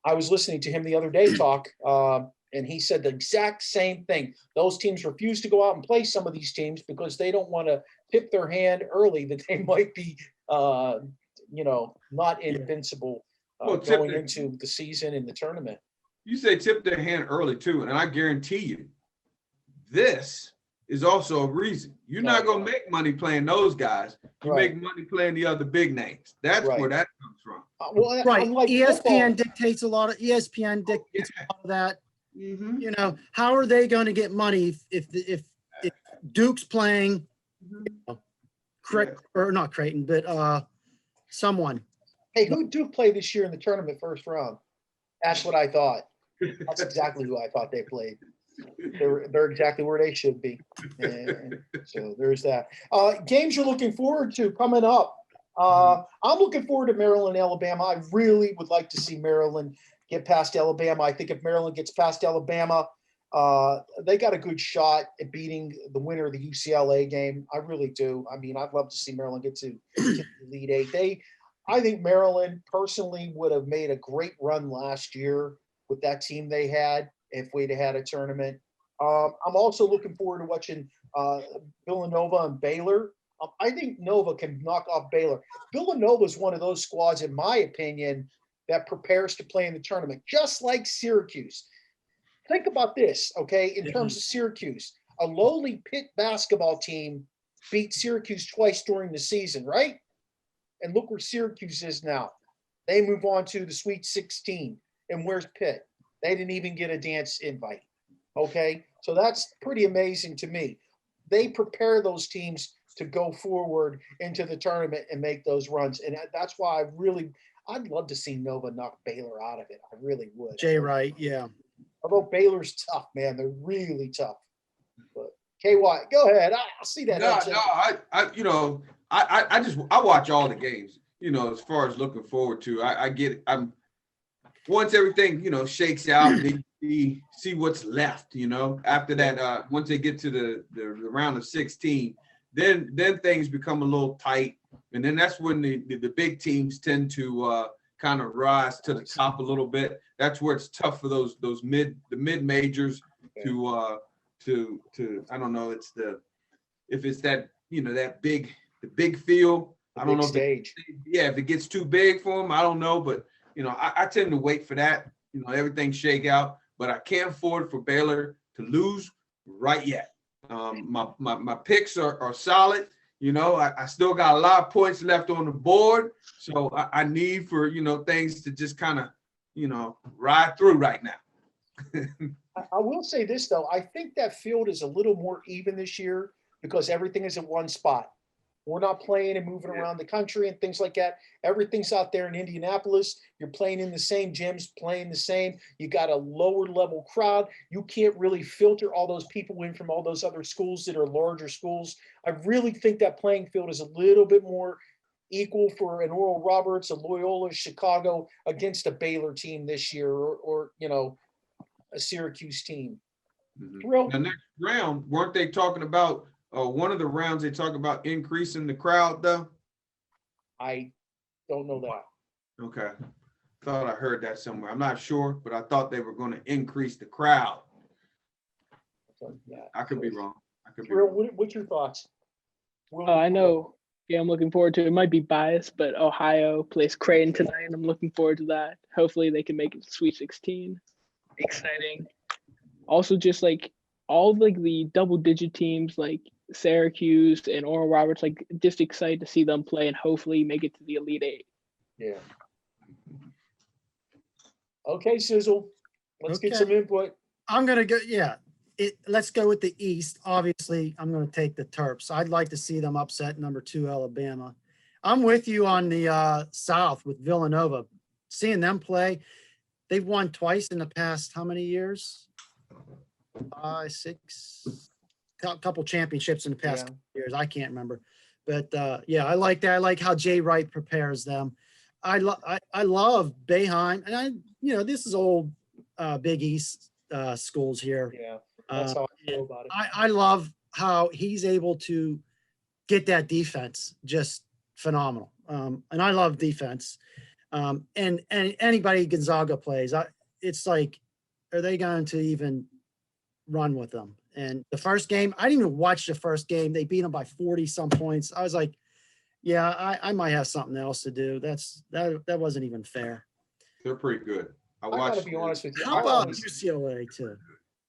I was listening to him the other day talk, and he said the exact same thing. Those teams refuse to go out and play some of these teams because they don't want to tip their hand early that they might be, not invincible going into the season and the tournament. You say tip their hand early too, and I guarantee you, this is also a reason. You're not going to make money playing those guys. You make money playing the other big names. That's where that comes from. Unlike ESPN football, dictates a lot of a lot of that. Mm-hmm. You know, how are they going to get money if Duke's playing or not Creighton, but someone. Hey, who Duke play this year in the tournament first round? That's what I thought. That's exactly who I thought they played. They're exactly where they should be. And so there's that. Games you're looking forward to coming up. I'm looking forward to Maryland, Alabama. I really would like to see Maryland get past Alabama. I think if Maryland gets past Alabama, they got a good shot at beating the winner of the UCLA game. I really do. I mean, I'd love to see Maryland get to the Elite Eight. I think Maryland personally would have made a great run last year with that team they had if we'd have had a tournament. I'm also looking forward to watching Villanova and Baylor. I think Nova can knock off Baylor. Villanova is one of those squads, in my opinion, that prepares to play in the tournament, just like Syracuse. Think about this, okay, in terms of Syracuse. A lowly Pitt basketball team beat Syracuse twice during the season, right? And look where Syracuse is now. They move on to the Sweet 16. And where's Pitt? They didn't even get a dance invite. Okay? So that's pretty amazing to me. They prepare those teams to go forward into the tournament and make those runs. And that's why I'd love to see Nova knock Baylor out of it. I really would. Jay Wright, yeah. Although Baylor's tough, man. They're really tough. But KY, go ahead. I'll see that. I watch all the games, as far as looking forward to. I get it. Once everything, shakes out, they see what's left, after that, once they get to the round of 16, then things become a little tight. And then that's when the big teams tend to kind of rise to the top a little bit. That's where it's tough for the mid majors to I don't know, if it's that, the big field. I don't know stage. If it gets too big for them, I don't know, but I tend to wait for that, everything shake out, but I can't afford for Baylor to lose right yet. My picks are solid. I still got a lot of points left on the board, so I need for things to just kind of ride through right now. I will say this though, I think that field is a little more even this year because everything is in one spot. We're not playing and moving around the country and things like that. Everything's out there in Indianapolis. You're playing in the same gyms, playing the same. You got a lower level crowd. You can't really filter all those people in from all those other schools that are larger schools. I really think that playing field is a little bit more equal for an Oral Roberts, a Loyola Chicago against a Baylor team this year, or a Syracuse team. Mm-hmm. The next round, weren't they talking about one of the rounds they talk about increasing the crowd though? I don't know that. Okay. Thought I heard that somewhere. I'm not sure, but I thought they were going to increase the crowd. I could be wrong. What's your thoughts? I know. Yeah, I'm looking forward to it. It might be biased, but Ohio plays Creighton tonight, and I'm looking forward to that. Hopefully they can make it to Sweet 16. Exciting. Also, just like all like the double-digit teams like Syracuse and Oral Roberts, like just excited to see them play and hopefully make it to the Elite Eight. Yeah. Okay, Sizzle. Let's get some input. I'm gonna go. Yeah. Let's go with the East. Obviously, I'm going to take the Terps. I'd like to see them upset number 2 Alabama. I'm with you on the South with Villanova. Seeing them play, they've won twice in the past. How many years? 5, 6, couple championships in the past years. I can't remember, but yeah, I like that. I like how Jay Wright prepares them. I love Boeheim, and this is old Big East schools here. Yeah. That's how I feel about it. I love how he's able to get that defense just phenomenal. And I love defense. And anybody Gonzaga plays, it's like, are they going to even run with them? And the first game, I didn't even watch the first game. They beat them by 40 some points. I was like, yeah, I might have something else to do. That wasn't even fair. They're pretty good. I gotta be honest with you. How about UCLA too?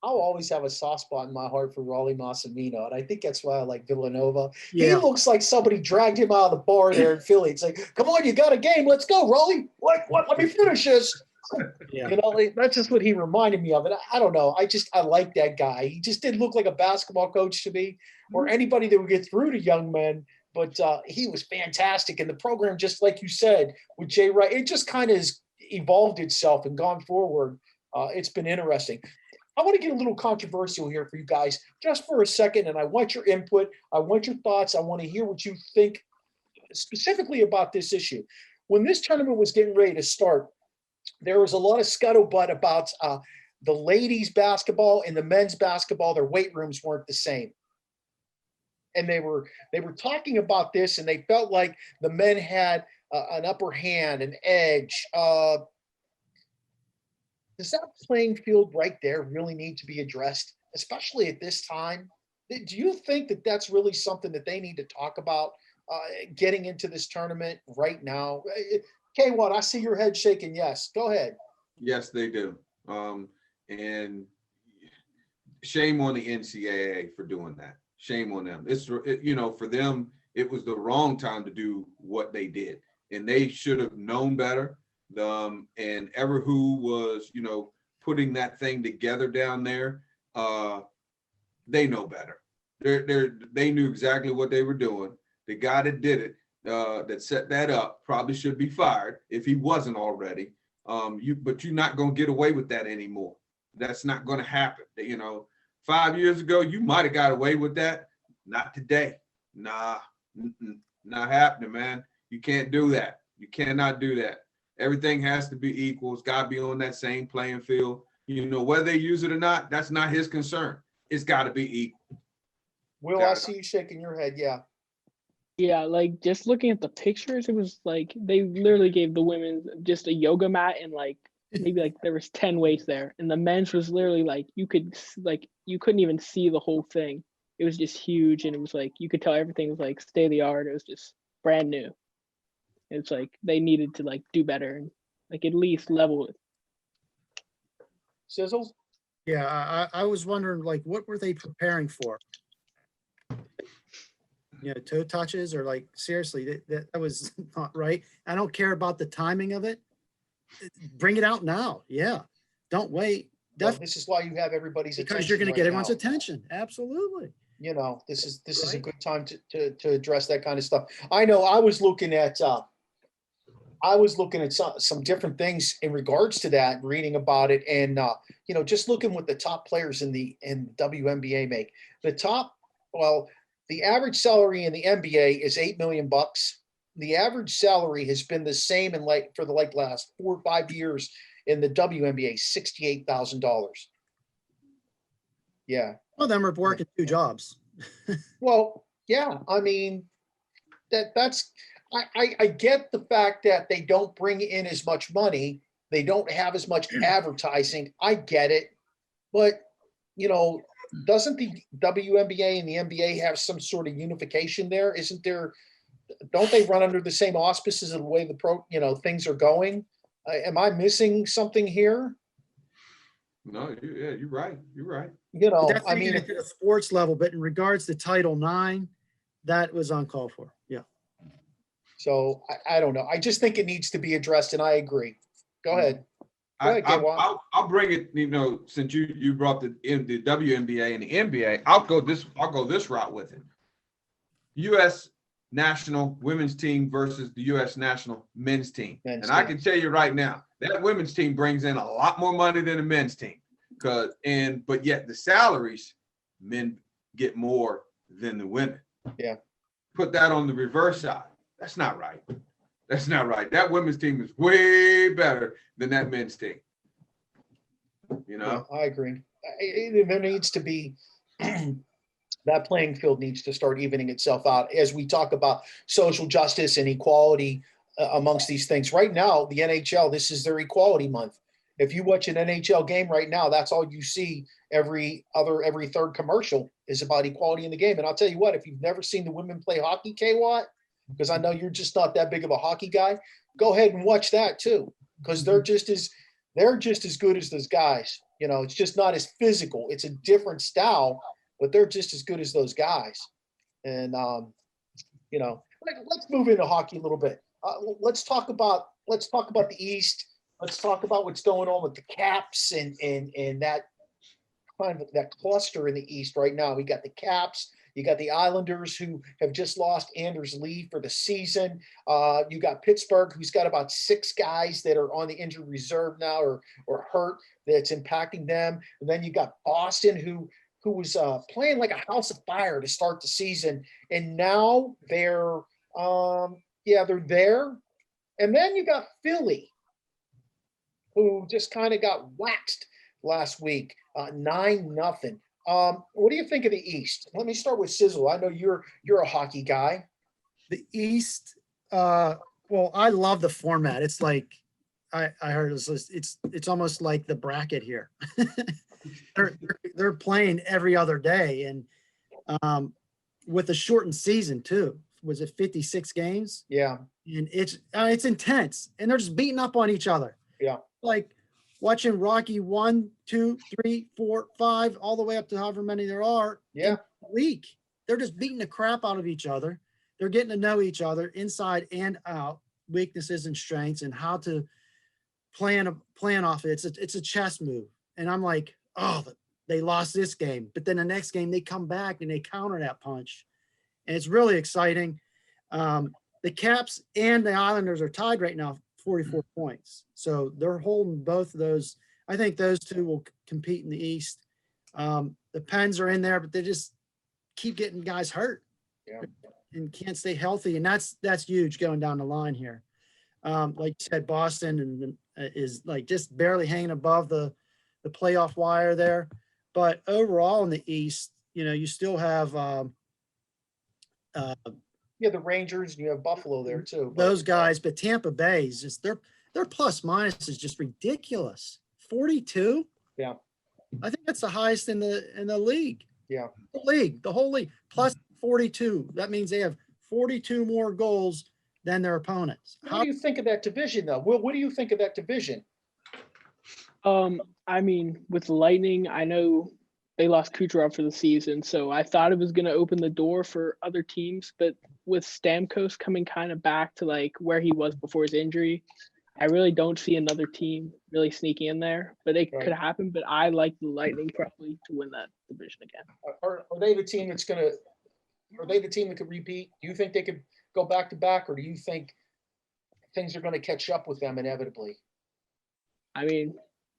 I'll always have a soft spot in my heart for Raleigh Massimino, and I think that's why I like Villanova. Yeah. He looks like somebody dragged him out of the bar there in Philly. It's like, come on, you got a game. Let's go, Raleigh. What? Let me finish this. Yeah. That's just what he reminded me of. And I don't know. I like that guy. He just didn't look like a basketball coach to me or anybody that would get through to young men. But he was fantastic. And the program, just like you said, with Jay Wright, it just kind of has evolved itself and gone forward. It's been interesting. I want to get a little controversial here for you guys just for a second, and I want your input. I want your thoughts. I want to hear what you think specifically about this issue. When this tournament was getting ready to start, there was a lot of scuttlebutt about the ladies' basketball and the men's basketball. Their weight rooms weren't the same. And they were talking about this, and they felt like the men had an upper hand, an edge. Does that playing field right there really need to be addressed, especially at this time? Do you think that that's really something that they need to talk about getting into this tournament right now? K1, I see your head shaking. Yes, go ahead. Yes, they do. And shame on the NCAA for doing that. Shame on them. For them, it was the wrong time to do what they did, and they should have known better. And ever who was, putting that thing together down there, they know better. They knew exactly what they were doing. The guy that did it, that set that up, probably should be fired if he wasn't already. But you're not going to get away with that anymore. That's not going to happen. 5 years ago, you might have got away with that. Not today. Nah, not happening, man. You can't do that. You cannot do that. Everything has to be equal. It's got to be on that same playing field. Whether they use it or not, that's not his concern. It's got to be equal. Will, I see you shaking your head. Yeah. Yeah, like just looking at the pictures, it was like they literally gave the women just a yoga mat and like maybe like there was 10 weights there, and the men's was literally like you couldn't even see the whole thing. It was just huge, and it was like you could tell everything was like state of the art. It was just brand new. It's like they needed to like do better and like at least level it. Sizzle? Yeah, I was wondering, like, what were they preparing for? Toe touches, or like, seriously, that was not right. I don't care about the timing of it. Bring it out now. Yeah. Don't wait. Well, this is why you have everybody's attention. Because you're going to right get everyone's now. attention. Absolutely. This is a good time to address that kind of stuff. I know I was looking at some different things in regards to that, reading about it, and just looking what the top players in WNBA make. The average salary in the NBA is $8 million. The average salary has been the same for the last 4 or 5 years in the WNBA, $68,000. Yeah. Some of them are working 2 jobs. Well, yeah. I mean, that's I get the fact that they don't bring in as much money. They don't have as much advertising. I get it. But, doesn't the WNBA and the NBA have some sort of unification there? Isn't there? Don't they run under the same auspices of the way things are going? Am I missing something here? No, you're right. You're right. That's at the sports level, but in regards to Title IX, that was uncalled for. Yeah. So I don't know. I just think it needs to be addressed, and I agree. Go ahead. I'll bring it. Since you brought the WNBA and the NBA, I'll go this route with it. U.S. national women's team versus the U.S. national men's team, I can tell you right now that women's team brings in a lot more money than the men's team, but yet the salaries, men get more than the women. Yeah. Put that on the reverse side. That's not right. That's not right. That women's team is way better than that men's team. Yeah, I agree. There needs to be that playing field needs to start evening itself out as we talk about social justice and equality amongst these things. Right now, the NHL, this is their equality month. If you watch an NHL game right now, that's all you see. Every third commercial is about equality in the game. And I'll tell you what, if you've never seen the women play hockey, K-Watt, because I know you're just not that big of a hockey guy, go ahead and watch that too, because they're just as good as those guys. It's just not as physical. It's a different style, but they're just as good as those guys. And let's move into hockey a little bit. Let's talk about the East. Let's talk about what's going on with the Caps and that kind of that cluster in the East right now. We got the Caps. You got the Islanders, who have just lost Anders Lee for the season. You got Pittsburgh, who's got about 6 guys that are on the injured reserve now or hurt that's impacting them. And then you got Boston, who was playing like a house of fire to start the season, and now they're there. And then you got Philly, who just kind of got waxed last week, 9-0. What do you think of the East? Let me start with Sizzle. I know you're a hockey guy. The East, well, I love the format. It's like I heard it's almost like the bracket here. they're playing every other day, and with a shortened season too. Was it 56 games? Yeah. And it's intense, and they're just beating up on each other. Yeah. Like watching Rocky 1, 2, 3, 4, 5, all the way up to however many there are. Yeah. In a week. They're just beating the crap out of each other. They're getting to know each other inside and out, weaknesses and strengths, and how to plan off it. It's a chess move. And I'm like, oh, they lost this game. But then the next game, they come back and they counter that punch. And it's really exciting. The Caps and the Islanders are tied right now, 44 points. So they're holding both of those. I think those two will compete in the East. The Pens are in there, but they just keep getting guys hurt. Yeah. And can't stay healthy. And that's huge going down the line here. Like you said, Boston is like just barely hanging above the playoff wire there. But overall in the East, you still have the Rangers, and you have Buffalo there too. Those guys, but Tampa Bay is just their plus minus is just ridiculous. 42. Yeah. I think that's the highest in the league. Yeah. The whole league plus 42. That means they have 42 more goals than their opponents. What do you think of that division though? What do you think of that division? I mean, with Lightning, I know they lost Kucherov for the season, so I thought it was going to open the door for other teams. But with Stamkos coming kind of back to like where he was before his injury, I really don't see another team really sneaking in there, but it Right. could happen. But I like the Lightning probably to win that division again. Are they the team that's going to? Are they the team that could repeat? Do you think they could go back to back, or do you think things are going to catch up with them inevitably? I mean,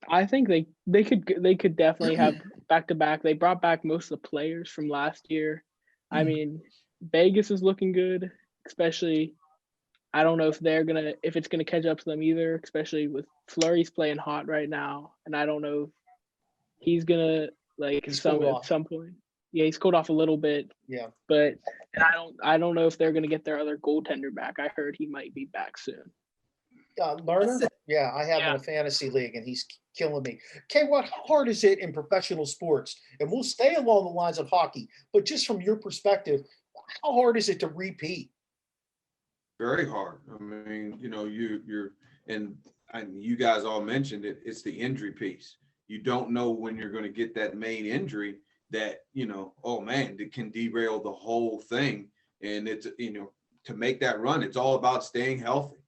I think they could definitely have back to back. They brought back most of the players from last year. I mean, Vegas is looking good, especially. I don't know if it's gonna catch up to them either, especially with Fleury's playing hot right now, and I don't know if he's gonna He's cooled at off. some point. Yeah, he's cooled off a little bit, Yeah. but and I don't know if they're gonna get their other goaltender back. I heard he might be back soon. Lerner? Yeah, I have him in a fantasy league, and he's killing me. Okay, what hard is it in professional sports? And we'll stay along the lines of hockey, but just from your perspective, how hard is it to repeat? Very hard. I mean, you guys all mentioned it. It's the injury piece. You don't know when you're going to get that main injury that, oh man, it can derail the whole thing. And it's, to make that run, it's all about staying healthy.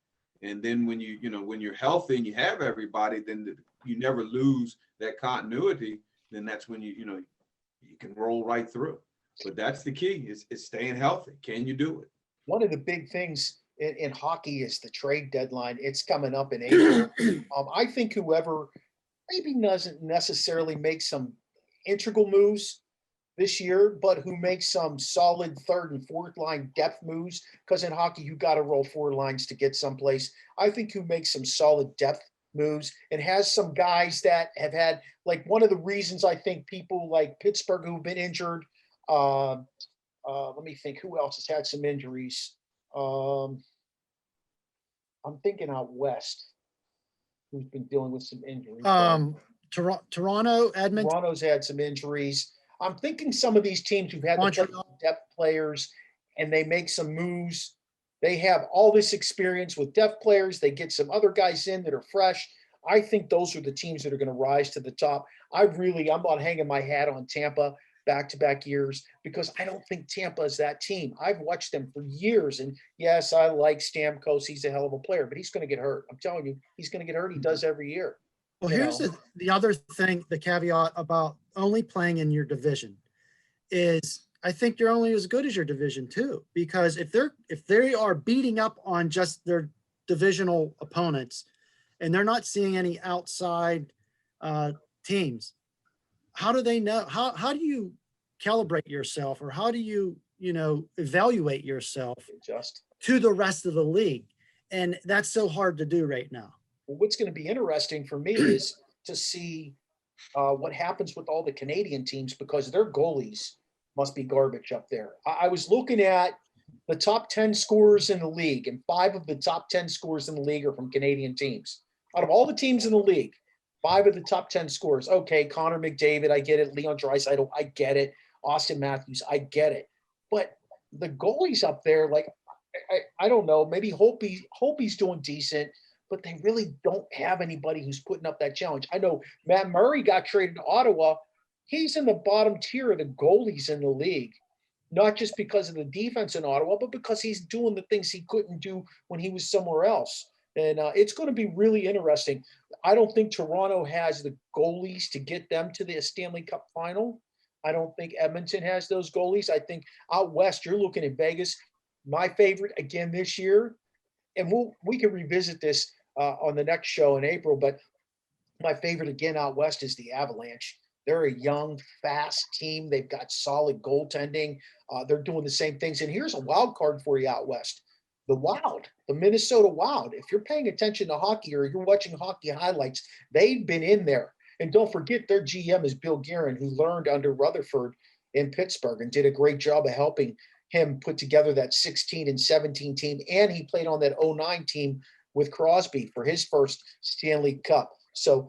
And then when when you're healthy and you have everybody, then you never lose that continuity. Then that's when you can roll right through. But that's the key is staying healthy. Can you do it? One of the big things in hockey is the trade deadline. It's coming up in April. I think whoever maybe doesn't necessarily make some integral moves this year, but who makes some solid third and fourth line depth moves, because in hockey, you got to roll four lines to get someplace. I think who makes some solid depth moves and has some guys that have had, like, one of the reasons I think people like Pittsburgh who've been injured. Let me think who else has had some injuries. I'm thinking out west, who's been dealing with some injuries. Toronto, Edmonton. Toronto's had some injuries. I'm thinking some of these teams who've had the depth players and they make some moves. They have all this experience with depth players. They get some other guys in that are fresh. I think those are the teams that are going to rise to the top. I'm not hanging my hat on Tampa back-to-back years because I don't think Tampa is that team. I've watched them for years, and yes, I like Stamkos. He's a hell of a player, but he's going to get hurt. I'm telling you, he's going to get hurt. He does every year. Well, here's the other thing, the caveat about only playing in your division is I think you're only as good as your division too, because if they are beating up on just their divisional opponents and they're not seeing any outside teams, how do they know? How do you calibrate yourself, or how do you evaluate yourself to the rest of the league? And that's so hard to do right now. Well, what's going to be interesting for me is to see what happens with all the Canadian teams, because their goalies must be garbage up there. I was looking at the top 10 scorers in the league, and 5 of the top 10 scorers in the league are from Canadian teams. Out of all the teams in the league, 5 of the top 10 scorers. Okay, Connor McDavid, I get it. Leon Draisaitl, I get it. Austin Matthews, I get it. But the goalies up there, like, I don't know, maybe Holtby's doing decent, but they really don't have anybody who's putting up that challenge. I know Matt Murray got traded to Ottawa. He's in the bottom tier of the goalies in the league, not just because of the defense in Ottawa, but because he's doing the things he couldn't do when he was somewhere else. And it's going to be really interesting. I don't think Toronto has the goalies to get them to the Stanley Cup final. I don't think Edmonton has those goalies. I think out west, you're looking at Vegas. My favorite again this year, and we can revisit this on the next show in April, but my favorite again out west is the Avalanche. They're a young, fast team. They've got solid goaltending. They're doing the same things. And here's a wild card for you out west. The Wild, the Minnesota Wild. If you're paying attention to hockey or you're watching hockey highlights, they've been in there. And don't forget, their GM is Bill Guerin, who learned under Rutherford in Pittsburgh and did a great job of helping him put together that 16 and 17 team. And he played on that 09 team with Crosby for his first Stanley Cup. So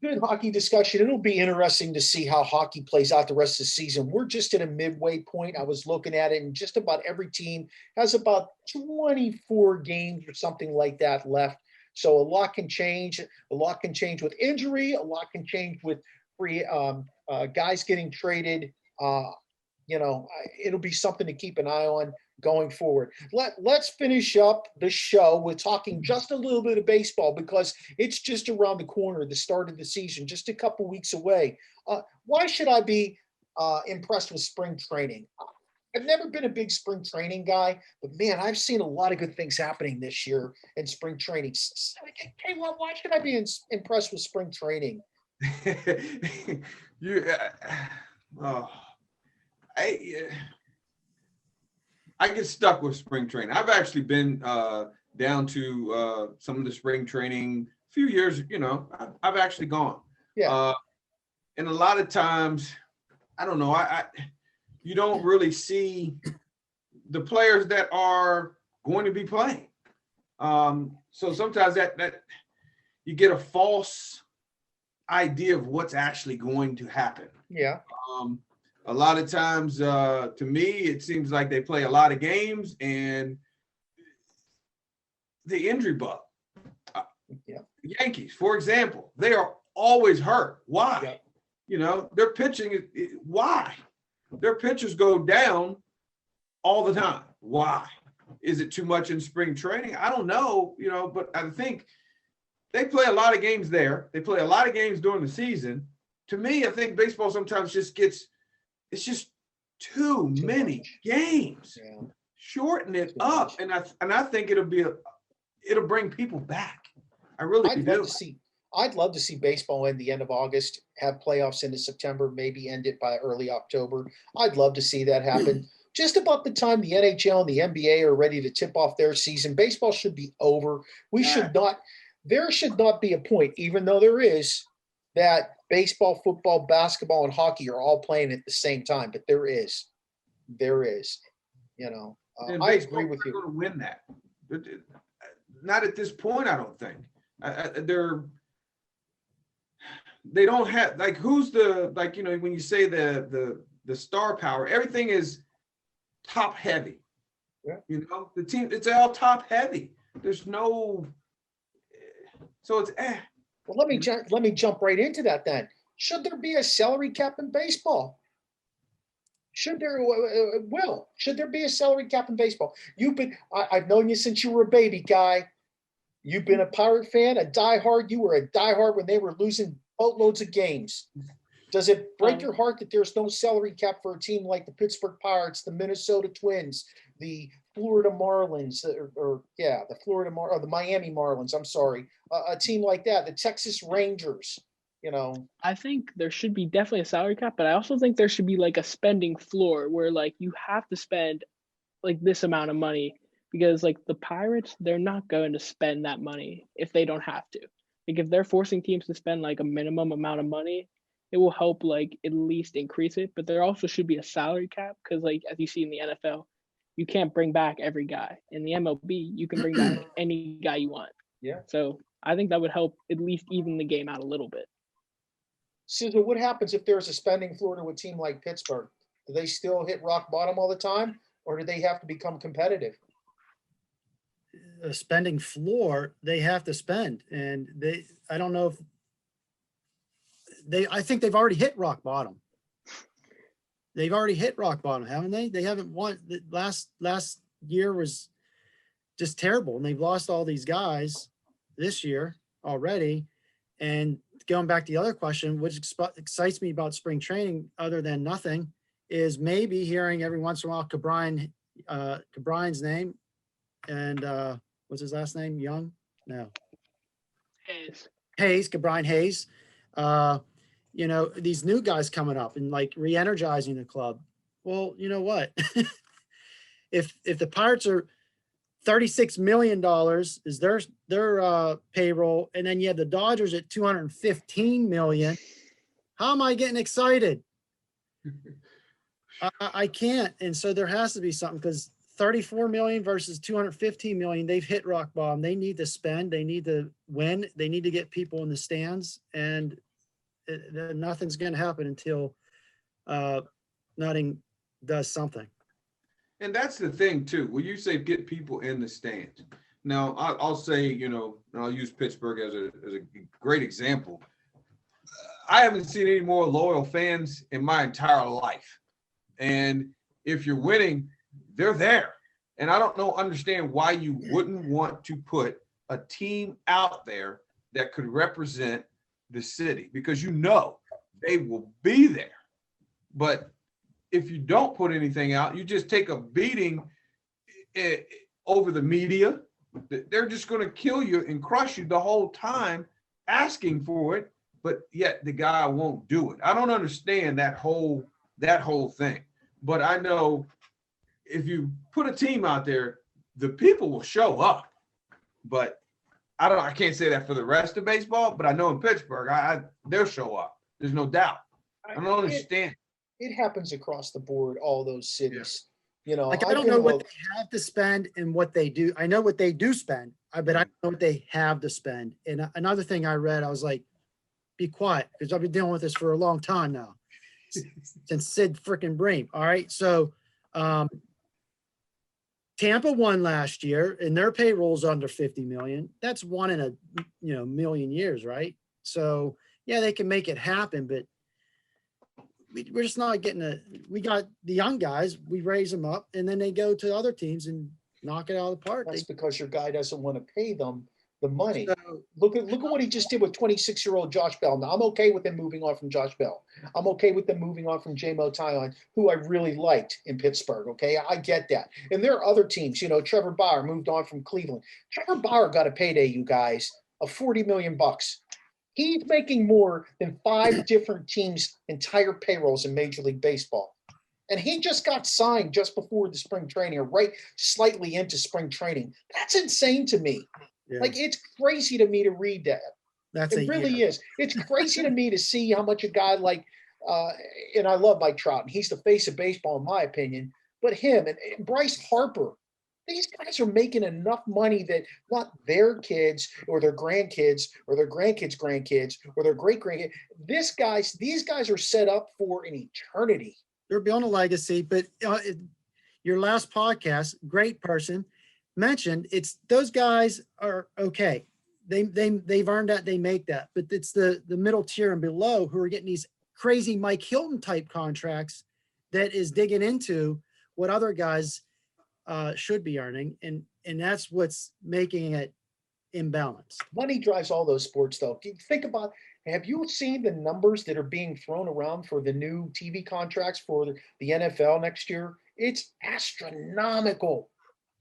good hockey discussion. It'll be interesting to see how hockey plays out the rest of the season. We're just at a midway point. I was looking at it, and just about every team has about 24 games or something like that left. So a lot can change. A lot can change with injury. A lot can change with free guys getting traded. it'll be something to keep an eye on going forward. Let's finish up the show with talking just a little bit of baseball because it's just around the corner, the start of the season, just a couple weeks away. Why should I be impressed with spring training? I've never been a big spring training guy, but man, I've seen a lot of good things happening this year in spring training. Hey, why should I be impressed with spring training? I get stuck with spring training. I've actually been down to some of the spring training a few years. I've actually gone. Yeah. And a lot of times, I don't know. You don't really see the players that are going to be playing. So sometimes that you get a false idea of what's actually going to happen. Yeah. A lot of times, to me, it seems like they play a lot of games and the injury bug. Yankees, for example, they are always hurt. Why? Yeah. Their pitching, why? Their pitchers go down all the time. Why? Is it too much in spring training? I don't know, but I think they play a lot of games there. They play a lot of games during the season. To me, I think baseball sometimes it's just too many games. Yeah. Shorten it up. And I think it'll bring people back. I really do. I'd love to see baseball end the end of August, have playoffs into September, maybe end it by early October. I'd love to see that happen. Just about the time the NHL and the NBA are ready to tip off their season, baseball should be over. There should not be a point, even though there is, that baseball, football, basketball, and hockey are all playing at the same time. But there is. I agree with you. Going to win that. Not at this point, I don't think. They don't have, like, who's the, like, when you say the star power, everything is top heavy. Yeah. The team, it's all top heavy. There's no, so it's Well, let me jump right into that then. Should there be a salary cap in baseball? Should there be a salary cap in baseball? I've known you since you were a baby guy. You've been a Pirate fan, a diehard. You were a diehard when they were losing boatloads of games. Does it break your heart that there's no salary cap for a team like the Pittsburgh Pirates, the Minnesota Twins, the Florida Marlins, the Miami Marlins? I'm sorry, a team like that, the Texas Rangers. I think there should be definitely a salary cap, but I also think there should be like a spending floor where like you have to spend like this amount of money, because like the Pirates, they're not going to spend that money if they don't have to. Like if they're forcing teams to spend like a minimum amount of money, it will help like at least increase it. But there also should be a salary cap, because like as you see in the NFL, you can't bring back every guy. In the MLB, you can bring back any guy you want. Yeah. So I think that would help at least even the game out a little bit. So what happens if there's a spending floor to a team like Pittsburgh? Do they still hit rock bottom all the time, or do they have to become competitive? A spending floor, they have to spend, and I don't know if I think they've already hit rock bottom. They've already hit rock bottom, haven't they? They haven't won. The last year was just terrible, and they've lost all these guys this year already. And going back to the other question, which excites me about spring training, other than nothing, is maybe hearing every once in a while Cabrine's name, and what's his last name? Young? No. Hayes, Cabrine Hayes. These new guys coming up and like re-energizing the club. Well, you know what? if the Pirates are $36 million is their payroll, and then you have the Dodgers at $215 million, how am I getting excited? I can't. And so there has to be something, because 34 million versus 215 million, they've hit rock bottom. They need to spend, they need to win, they need to get people in the stands, and nothing's going to happen until Nutting does something. And that's the thing too. When you say get people in the stands, now I'll say, I'll use Pittsburgh as a great example. I haven't seen any more loyal fans in my entire life. And if you're winning, they're there. And I don't understand why you wouldn't want to put a team out there that could represent the city, because you know they will be there. But if you don't put anything out, you just take a beating over the media. They're just going to kill you and crush you the whole time asking for it, but yet the guy won't do it. I don't understand that whole thing. But I know if you put a team out there, the people will show up. But I can't say that for the rest of baseball, but I know in Pittsburgh, they'll show up. There's no doubt. I don't understand. It happens across the board, all those cities. You know, Like, I don't know what they have to spend and what they do. I know what they do spend, but I don't know what they have to spend. And another thing I read, I was like, be quiet, because I've been dealing with this for a long time now, since Sid freaking Bream. All right. So Tampa won last year and their payroll's under 50 million. That's one in a million years, right? So yeah, they can make it happen, but we're just not getting we got the young guys, we raise them up, and then they go to other teams and knock it out of the park. That's because your guy doesn't want to pay them the money. So, Look at what he just did with 26-year-old Josh Bell. Now, I'm okay with them moving on from Josh Bell. I'm okay with them moving on from J-Mo Tyon, who I really liked in Pittsburgh. Okay, I get that. And there are other teams. Trevor Bauer moved on from Cleveland. Trevor Bauer got a payday, you guys, of $40 million. He's making more than 5 different teams' entire payrolls in Major League Baseball. And he just got signed just before the spring training, or right slightly into spring training. That's insane to me. Yeah. Like, it's crazy to me to read that. It really is. It's crazy to me to see how much a guy like, and I love Mike Trout, and he's the face of baseball in my opinion, but him and Bryce Harper, these guys are making enough money that not their kids or their grandkids or their grandkids' grandkids or their great-grandkids, these guys are set up for an eternity. They're building a legacy, but your last podcast, great person, mentioned those guys are okay. They've earned that, they make that, but it's the middle tier and below who are getting these crazy Mike Hilton type contracts that is digging into what other guys should be earning, and that's what's making it imbalanced. Money drives all those sports, though. Think about, have you seen the numbers that are being thrown around for the new TV contracts for the NFL next year? It's astronomical.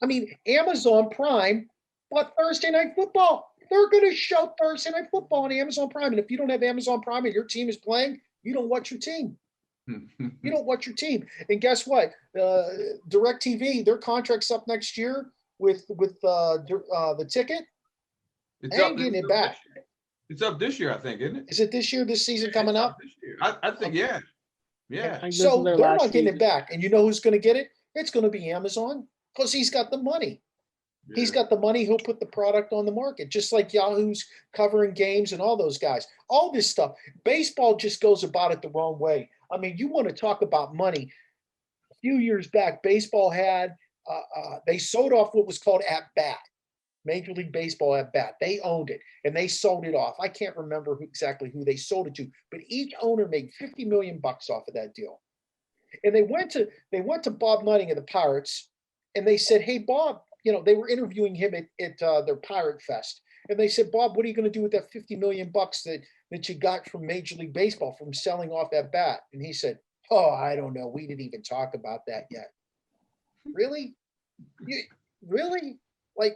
I mean, Amazon Prime bought Thursday Night Football. They're going to show Thursday Night Football on Amazon Prime, and if you don't have Amazon Prime and your team is playing, you don't watch your team. You don't watch your team. And guess what? DirecTV, their contract's up next year with the ticket. It's up, getting it back. It's up this year, I think, isn't it? Is it this year, this season coming up? This year. I think, yeah. Yeah. So they're not getting it back. And you know who's going to get it? It's going to be Amazon, because he's got the money. Yeah. He's got the money. He'll put the product on the market, just like Yahoo's covering games and all those guys. All this stuff. Baseball just goes about it the wrong way. I mean, you want to talk about money. A few years back, baseball had, they sold off what was called at bat, Major League Baseball at bat. They owned it and they sold it off. I can't remember exactly who they sold it to, but each owner made $50 million off of that deal. And they went to Bob Nutting of the Pirates, and they said, "Hey, Bob," they were interviewing him at their Pirate Fest. And they said, "Bob, what are you going to do with that $50 million that you got from Major League Baseball from selling off that bat?" And he said, "Oh, I don't know. We didn't even talk about that yet." Really? Really? Like,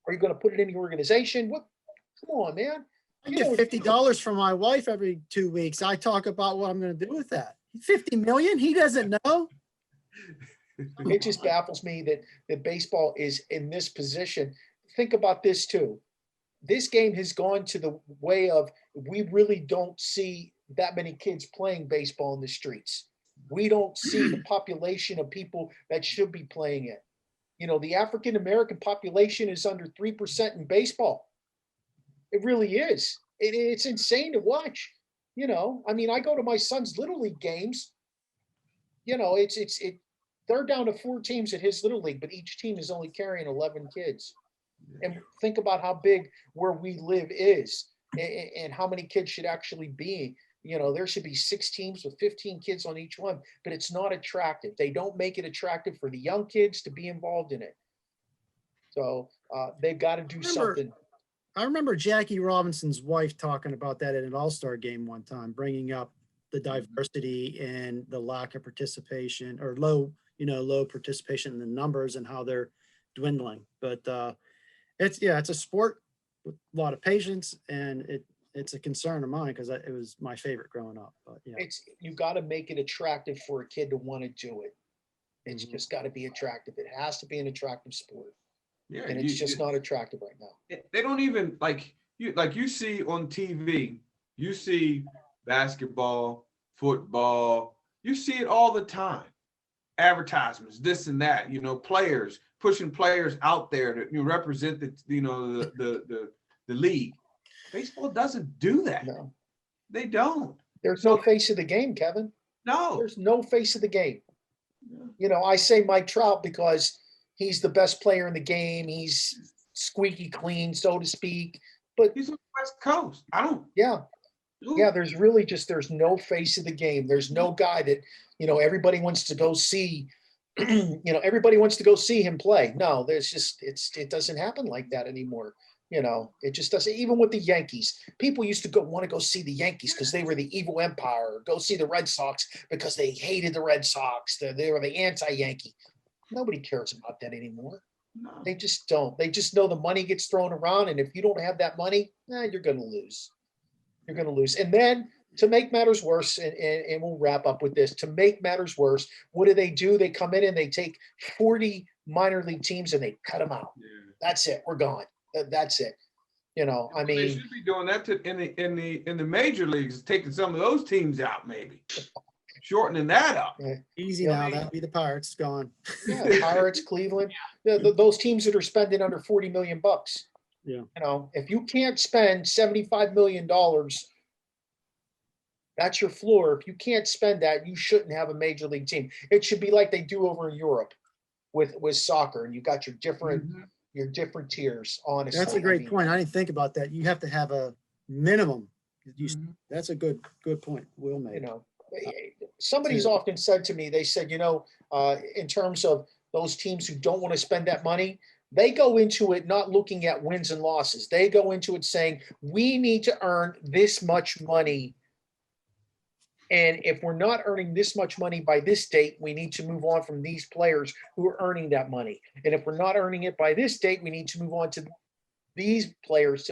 are you going to put it in the organization? What? Come on, man. I get $50 from my wife every 2 weeks. I talk about what I'm going to do with that. 50 million? He doesn't know. It just baffles me that baseball is in this position. Think about this too. This game has gone to the way of, we really don't see that many kids playing baseball in the streets. We don't see the population of people that should be playing it. The African-American population is under 3% in baseball. It really is. It's insane to watch. I mean, I go to my son's Little League games. They're down to 4 teams at his Little League, but each team is only carrying 11 kids. And think about how big where we live is, and how many kids should actually be There should be 6 teams with 15 kids on each one, but it's not attractive. They don't make it attractive for the young kids to be involved in it. So they've got to do something. I remember Jackie Robinson's wife talking about that at an All-Star game one time, bringing up the diversity and the lack of participation, or low participation in the numbers and how they're dwindling. But it's a sport with a lot of patience, and it's a concern of mine because it was my favorite growing up. But You got to make it attractive for a kid to want to do it. It's just got to be attractive. It has to be an attractive sport. Yeah, and it's just not attractive right now. They don't even you see on TV, you see basketball, football, you see it all the time. Advertisements, this and that, players pushing players out there to represent the league. Baseball doesn't do that. No, they don't. There's no face of the game, Kevin. No, there's no face of the game. I say Mike Trout because he's the best player in the game. He's squeaky clean, so to speak. But he's on the West Coast. Yeah. There's no face of the game. There's no guy that, everybody wants to go see. Everybody wants to go see him play. No, it doesn't happen like that anymore. It just doesn't. Even with the Yankees, people used to want to go see the Yankees because they were the evil empire. Or go see the Red Sox because they hated the Red Sox. They were the anti-Yankee. Nobody cares about that anymore. No. They just don't. They just know the money gets thrown around, and if you don't have that money, you're going to lose. You're going to lose. And then to make matters worse, and we'll wrap up with this, to make matters worse, what do? They come in and they take 40 minor league teams and they cut them out. Yeah. That's it. We're gone. That's it. They should be doing that in the major leagues, taking some of those teams out, maybe. Shortening that up. Yeah. Easy now. That'd be the Pirates gone. Yeah, Pirates, Cleveland. Those teams that are spending under $40 million. Yeah. If you can't spend $75 million, that's your floor. If you can't spend that, you shouldn't have a major league team. It should be like they do over in Europe with soccer, and you got your different tiers. Honestly, that's a great point. I didn't think about that. You have to have a minimum. That's a good point. Will made. Somebody's often said to me, they said, in terms of those teams who don't want to spend that money, they go into it not looking at wins and losses. They go into it saying, we need to earn this much money. And if we're not earning this much money by this date, we need to move on from these players who are earning that money. And if we're not earning it by this date, we need to move on to these players.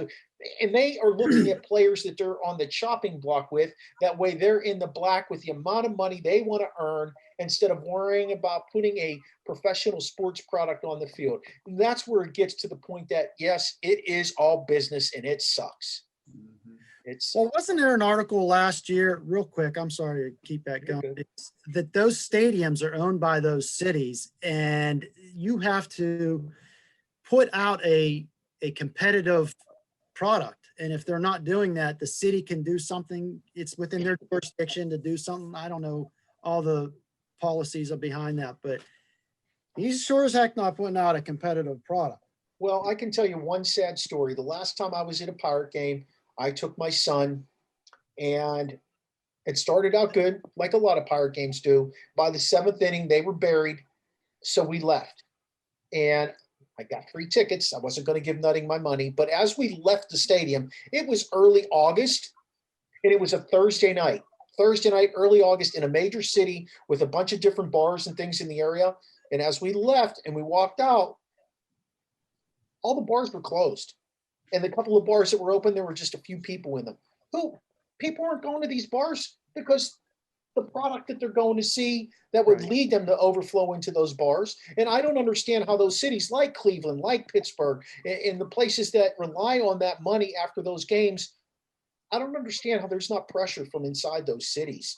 And they are looking at players that they're on the chopping block with. That way they're in the black with the amount of money they want to earn instead of worrying about putting a professional sports product on the field. And that's where it gets to the point that, yes, it is all business and it sucks. Well, wasn't there an article last year, real quick, I'm sorry to keep that going, that those stadiums are owned by those cities, and you have to put out a competitive product. And if they're not doing that, the city can do something. It's within their jurisdiction to do something. I don't know all the policies are behind that, but he's sure as heck not putting out a competitive product. Well, I can tell you one sad story. The last time I was at a Pirate game, I took my son, and it started out good, like a lot of Pirate games do. By the 7th inning, they were buried, so we left. And I got free tickets. I wasn't going to give Nutting my money. But as we left the stadium, it was early August, and it was a Thursday night, early August, in a major city with a bunch of different bars and things in the area. And as we left and we walked out, all the bars were closed. And the couple of bars that were open, there were just a few people in them. People aren't going to these bars because the product that they're going to see that would lead them to overflow into those bars. And I don't understand how those cities like Cleveland, like Pittsburgh, and the places that rely on that money after those games, I don't understand how there's not pressure from inside those cities,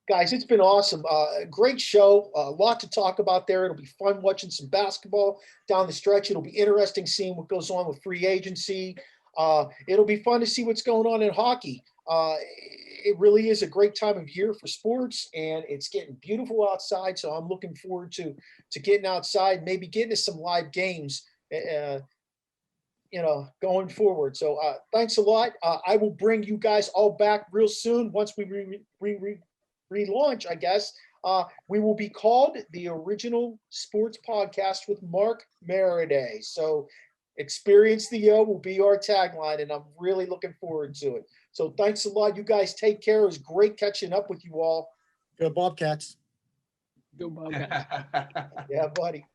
Guys, it's been awesome. Great show. A lot to talk about there. It'll be fun watching some basketball down the stretch. It'll be interesting seeing what goes on with free agency. It'll be fun to see what's going on in hockey. It really is a great time of year for sports, and it's getting beautiful outside. So I'm looking forward to getting outside, maybe getting to some live games. going forward. So thanks a lot. I will bring you guys all back real soon once we relaunch, I guess. We will be called the Original Sports Podcast with Mark Maradei. So experience the O will be our tagline, and I'm really looking forward to it. So thanks a lot. You guys take care. It was great catching up with you all. Go Bobcats. Go Bobcats. Yeah, buddy.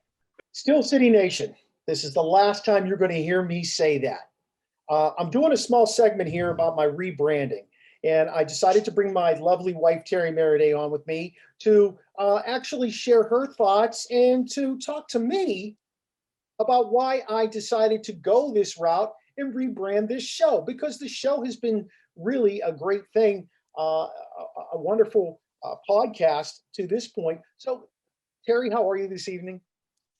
Steel City Nation, this is the last time you're going to hear me say that. I'm doing a small segment here about my rebranding, and I decided to bring my lovely wife, Terri Maradei, on with me to actually share her thoughts and to talk to me about why I decided to go this route and rebrand this show, because the show has been really a great thing, a wonderful podcast to this point. So, Terri, how are you this evening?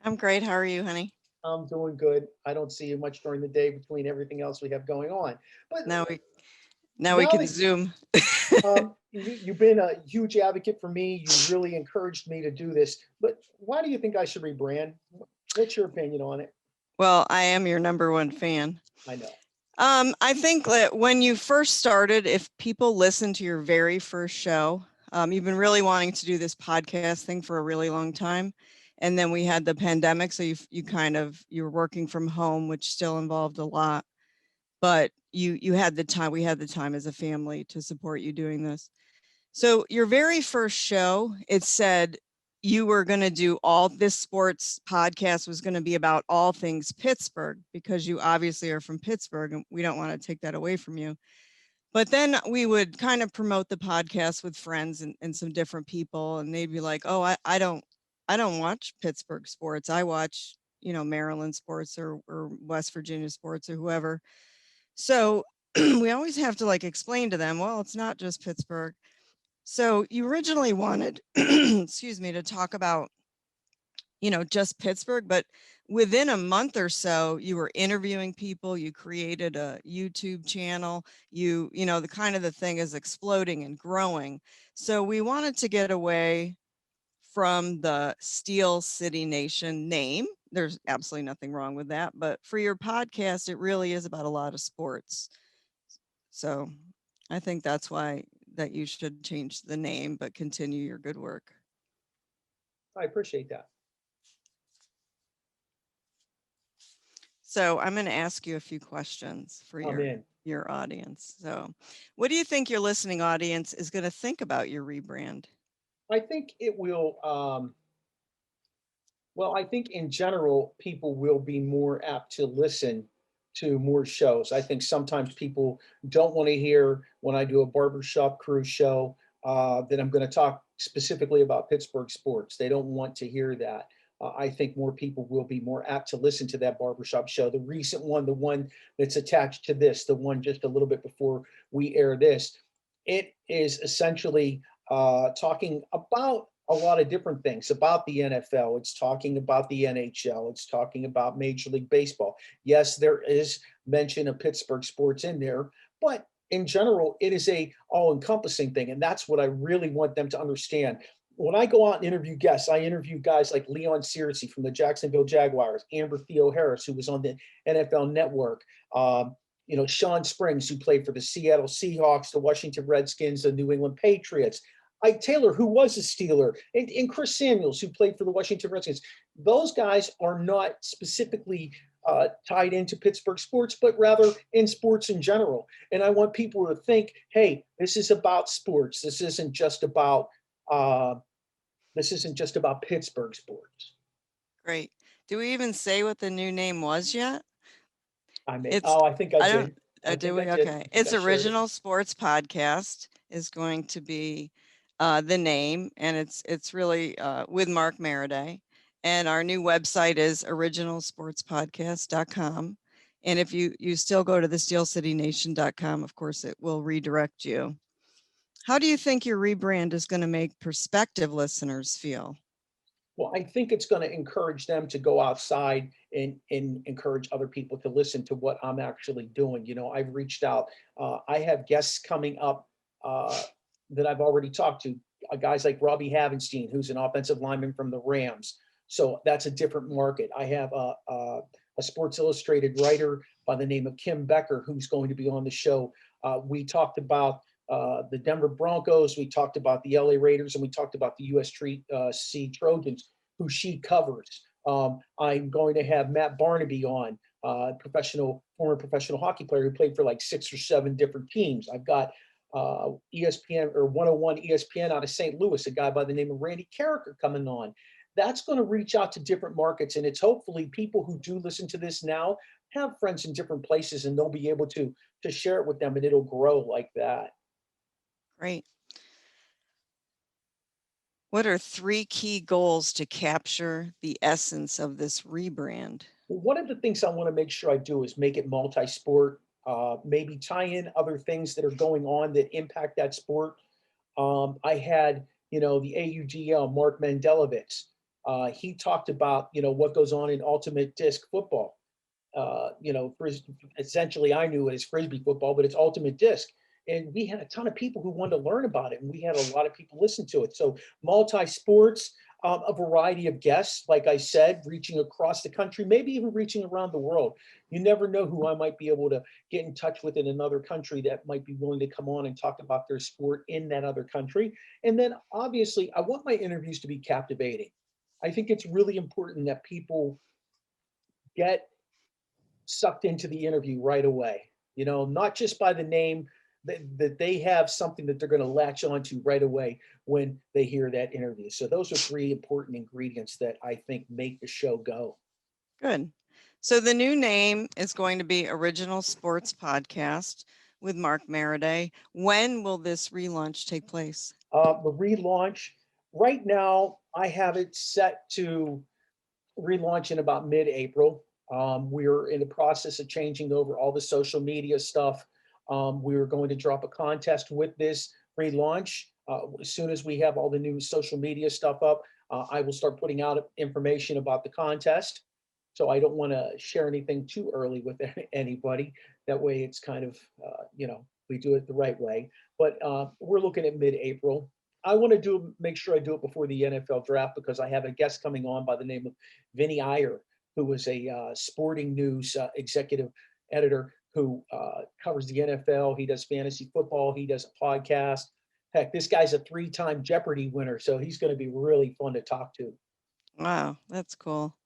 I'm great. How are you, honey? I'm doing good. I don't see you much during the day between everything else we have going on. But Now we can Zoom. You've been a huge advocate for me. You really encouraged me to do this. But why do you think I should rebrand? What's your opinion on it? Well, I am your number one fan. I know. I think that when you first started, if people listen to your very first show, you've been really wanting to do this podcast thing for a really long time. And then we had the pandemic. So you were working from home, which still involved a lot, but you had the time, we had the time as a family to support you doing this. So your very first show, it said you were going to do all this sports podcast was going to be about all things Pittsburgh, because you obviously are from Pittsburgh and we don't want to take that away from you. But then we would kind of promote the podcast with friends and some different people, and they'd be like, oh, I don't watch Pittsburgh sports. I watch, Maryland sports or West Virginia sports or whoever. So we always have to explain to them, well, it's not just Pittsburgh. So you originally wanted, excuse me, to talk about, just Pittsburgh, but within a month or so, you were interviewing people, you created a YouTube channel, the thing is exploding and growing. So we wanted to get away from the Steel City Nation name. There's absolutely nothing wrong with that, but for your podcast, it really is about a lot of sports. So I think that's why that you should change the name, but continue your good work. I appreciate that. So I'm going to ask you a few questions for your audience. So what do you think your listening audience is going to think about your rebrand? I think it will, I think in general, people will be more apt to listen to more shows. I think sometimes people don't want to hear when I do a Barbershop Crew show that I'm going to talk specifically about Pittsburgh sports. They don't want to hear that. I think more people will be more apt to listen to that Barbershop show. The recent one, the one that's attached to this, the one just a little bit before we air this, it is essentially talking about a lot of different things about the NFL. It's talking about the NHL. It's talking about Major League Baseball. Yes, there is mention of Pittsburgh sports in there, but in general, it is a all-encompassing thing. And that's what I really want them to understand. When I go out and interview guests, I interview guys like Leon Searcy from the Jacksonville Jaguars, Amber Theo Harris, who was on the NFL Network, Shawn Springs, who played for the Seattle Seahawks, the Washington Redskins, the New England Patriots, Ike Taylor, who was a Steeler, and Chris Samuels, who played for the Washington Redskins. Those guys are not specifically tied into Pittsburgh sports, but rather in sports in general. And I want people to think, hey, this is about sports. This isn't just about Pittsburgh sports. Great. Do we even say what the new name was yet? I think I did. Do we? Okay. It's Original Sports Podcast is going to be the name, and it's really with Mark Maradei. And our new website is originalsportspodcast.com. And if you still go to the steelcitynation.com, of course, it will redirect you. How do you think your rebrand is going to make prospective listeners feel? Well, I think it's going to encourage them to go outside and encourage other people to listen to what I'm actually doing. I've reached out. I have guests coming up that I've already talked to, guys like Robbie Havenstein, who's an offensive lineman from the Rams. So that's a different market. I have a Sports Illustrated writer by the name of Kim Becker, who's going to be on the show. We talked about the Denver Broncos, we talked about the LA Raiders, and we talked about the USC Trojans, who she covers. I'm going to have Matt Barnaby on, former professional hockey player who played for like 6 or 7 different teams. I've got ESPN or 101 ESPN out of St. Louis, a guy by the name of Randy Carricker coming on. That's going to reach out to different markets, and it's hopefully people who do listen to this now have friends in different places, and they'll be able to share it with them, and it'll grow like that. Great. What are 3 key goals to capture the essence of this rebrand? Well, one of the things I want to make sure I do is make it multi-sport, maybe tie in other things that are going on that impact that sport. I had, the AUDL, Mark Mendelovitz. He talked about, what goes on in ultimate disc football. Essentially I knew it as Frisbee football, but it's ultimate disc. And we had a ton of people who wanted to learn about it, and we had a lot of people listen to it. So multi-sports, a variety of guests, like I said, reaching across the country, maybe even reaching around the world. You never know who I might be able to get in touch with in another country that might be willing to come on and talk about their sport in that other country. And then obviously I want my interviews to be captivating. I think it's really important that people get sucked into the interview right away, not just by the name, that they have something that they're going to latch onto right away when they hear that interview. So those are 3 important ingredients that I think make the show go. Good. So the new name is going to be Original Sports Podcast with Mark Maradei. When will this relaunch take place? The relaunch, right now, I have it set to relaunch in about mid-April. We're in the process of changing over all the social media stuff. We're going to drop a contest with this relaunch. As soon as we have all the new social media stuff up, I will start putting out information about the contest. So I don't want to share anything too early with anybody. That way it's kind of, we do it the right way. But we're looking at mid-April. I want to make sure I do it before the NFL draft, because I have a guest coming on by the name of Vinny Iyer, who is a sporting news executive editor who covers the NFL. He does fantasy football. He does a podcast. Heck, this guy's a 3-time Jeopardy winner, so he's going to be really fun to talk to. Wow, that's cool.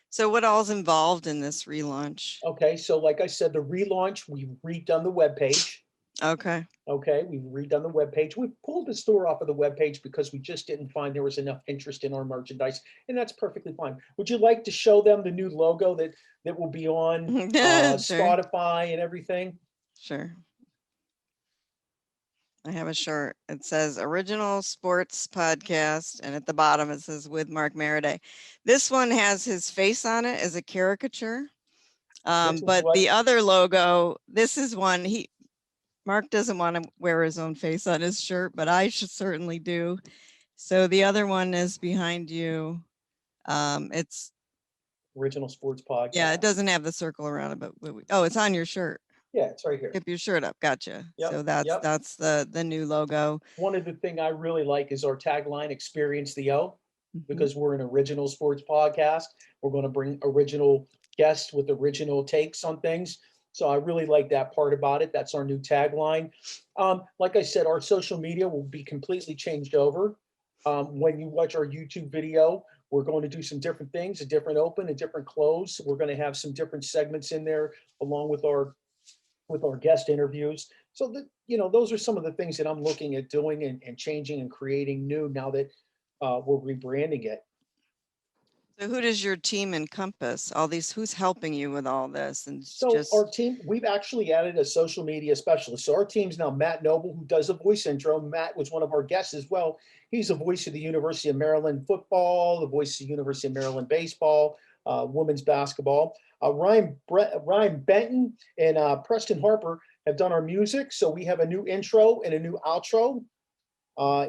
So what all's involved in this relaunch? Okay, so like I said, the relaunch, we've redone the webpage. Okay. Okay, we've redone the webpage. We pulled the store off of the webpage because we just didn't find there was enough interest in our merchandise, and that's perfectly fine. Would you like to show them the new logo that will be on Sure. Spotify and everything? Sure. I have a shirt. It says Original Sports Podcast, and at the bottom it says with Mark Maradei. This one has his face on it as a caricature. But the other logo, this is one Mark doesn't want to wear his own face on his shirt, but I should certainly do. So the other one is behind you. It's Original Sports Podcast. Yeah, it doesn't have the circle around it, but oh, it's on your shirt. Yeah, it's right here. Tip your shirt up. Gotcha. Yep, So that's the new logo. One of the things I really like is our tagline, Experience the O, because we're an original sports podcast. We're going to bring original guests with original takes on things. So I really like that part about it. That's our new tagline. Like I said, our social media will be completely changed over. When you watch our YouTube video, we're going to do some different things, a different open, a different close. We're going to have some different segments in there along with our guest interviews. So that, those are some of the things that I'm looking at doing and changing and creating new now that we're rebranding it. So who does your team encompass? Who's helping you with all this? And so our team, we've actually added a social media specialist. So our team's now Matt Noble, who does a voice intro. Matt was one of our guests as well. He's the voice of the University of Maryland football, the voice of the University of Maryland baseball, women's basketball. Ryan Benton and Preston Harper have done our music. So we have a new intro and a new outro.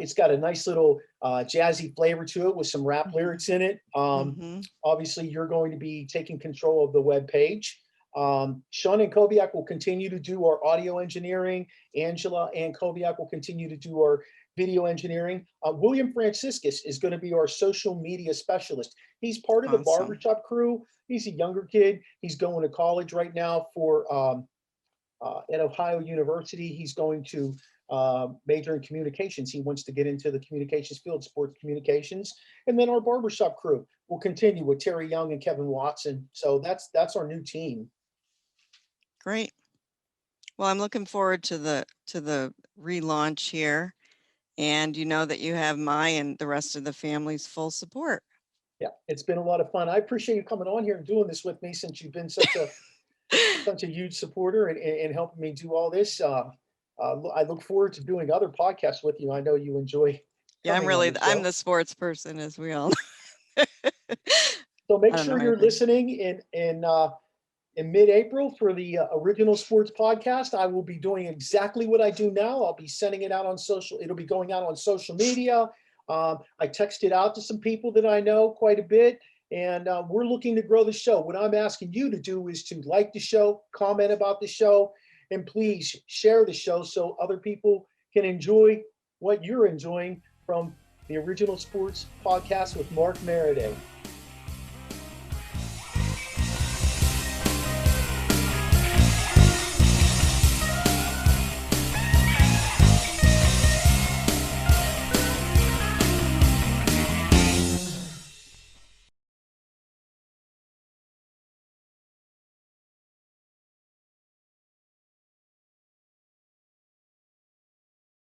It's got a nice little jazzy flavor to it with some rap lyrics in it. Obviously, you're going to be taking control of the web page. Shawn Antkowiak will continue to do our audio engineering. Angela Antkowiak will continue to do our video engineering. William Franciscus is going to be our social media specialist. He's part of the Awesome. Barbershop Crew. He's a younger kid. He's going to college right now at Ohio University. He's going to major in communications. He wants to get into the communications field, sports communications. And then our Barbershop Crew will continue with Terri Young and Kevin Watson. So that's our new team. Great. Well, I'm looking forward to the relaunch here. And you know that you have my and the rest of the family's full support. Yeah, it's been a lot of fun. I appreciate you coming on here and doing this with me, since you've been such a huge supporter and helping me do all this. I look forward to doing other podcasts with you. I know you enjoy. Yeah, I'm the sports person, as we all know. So make sure you're listening in mid-April for the Original Sports Podcast. I will be doing exactly what I do now. I'll be sending it out on social. It'll be going out on social media. I texted out to some people that I know quite a bit, and we're looking to grow the show. What I'm asking you to do is to like the show, comment about the show, and please share the show so other people can enjoy what you're enjoying from the Original Sports Podcast with Mark Maradei.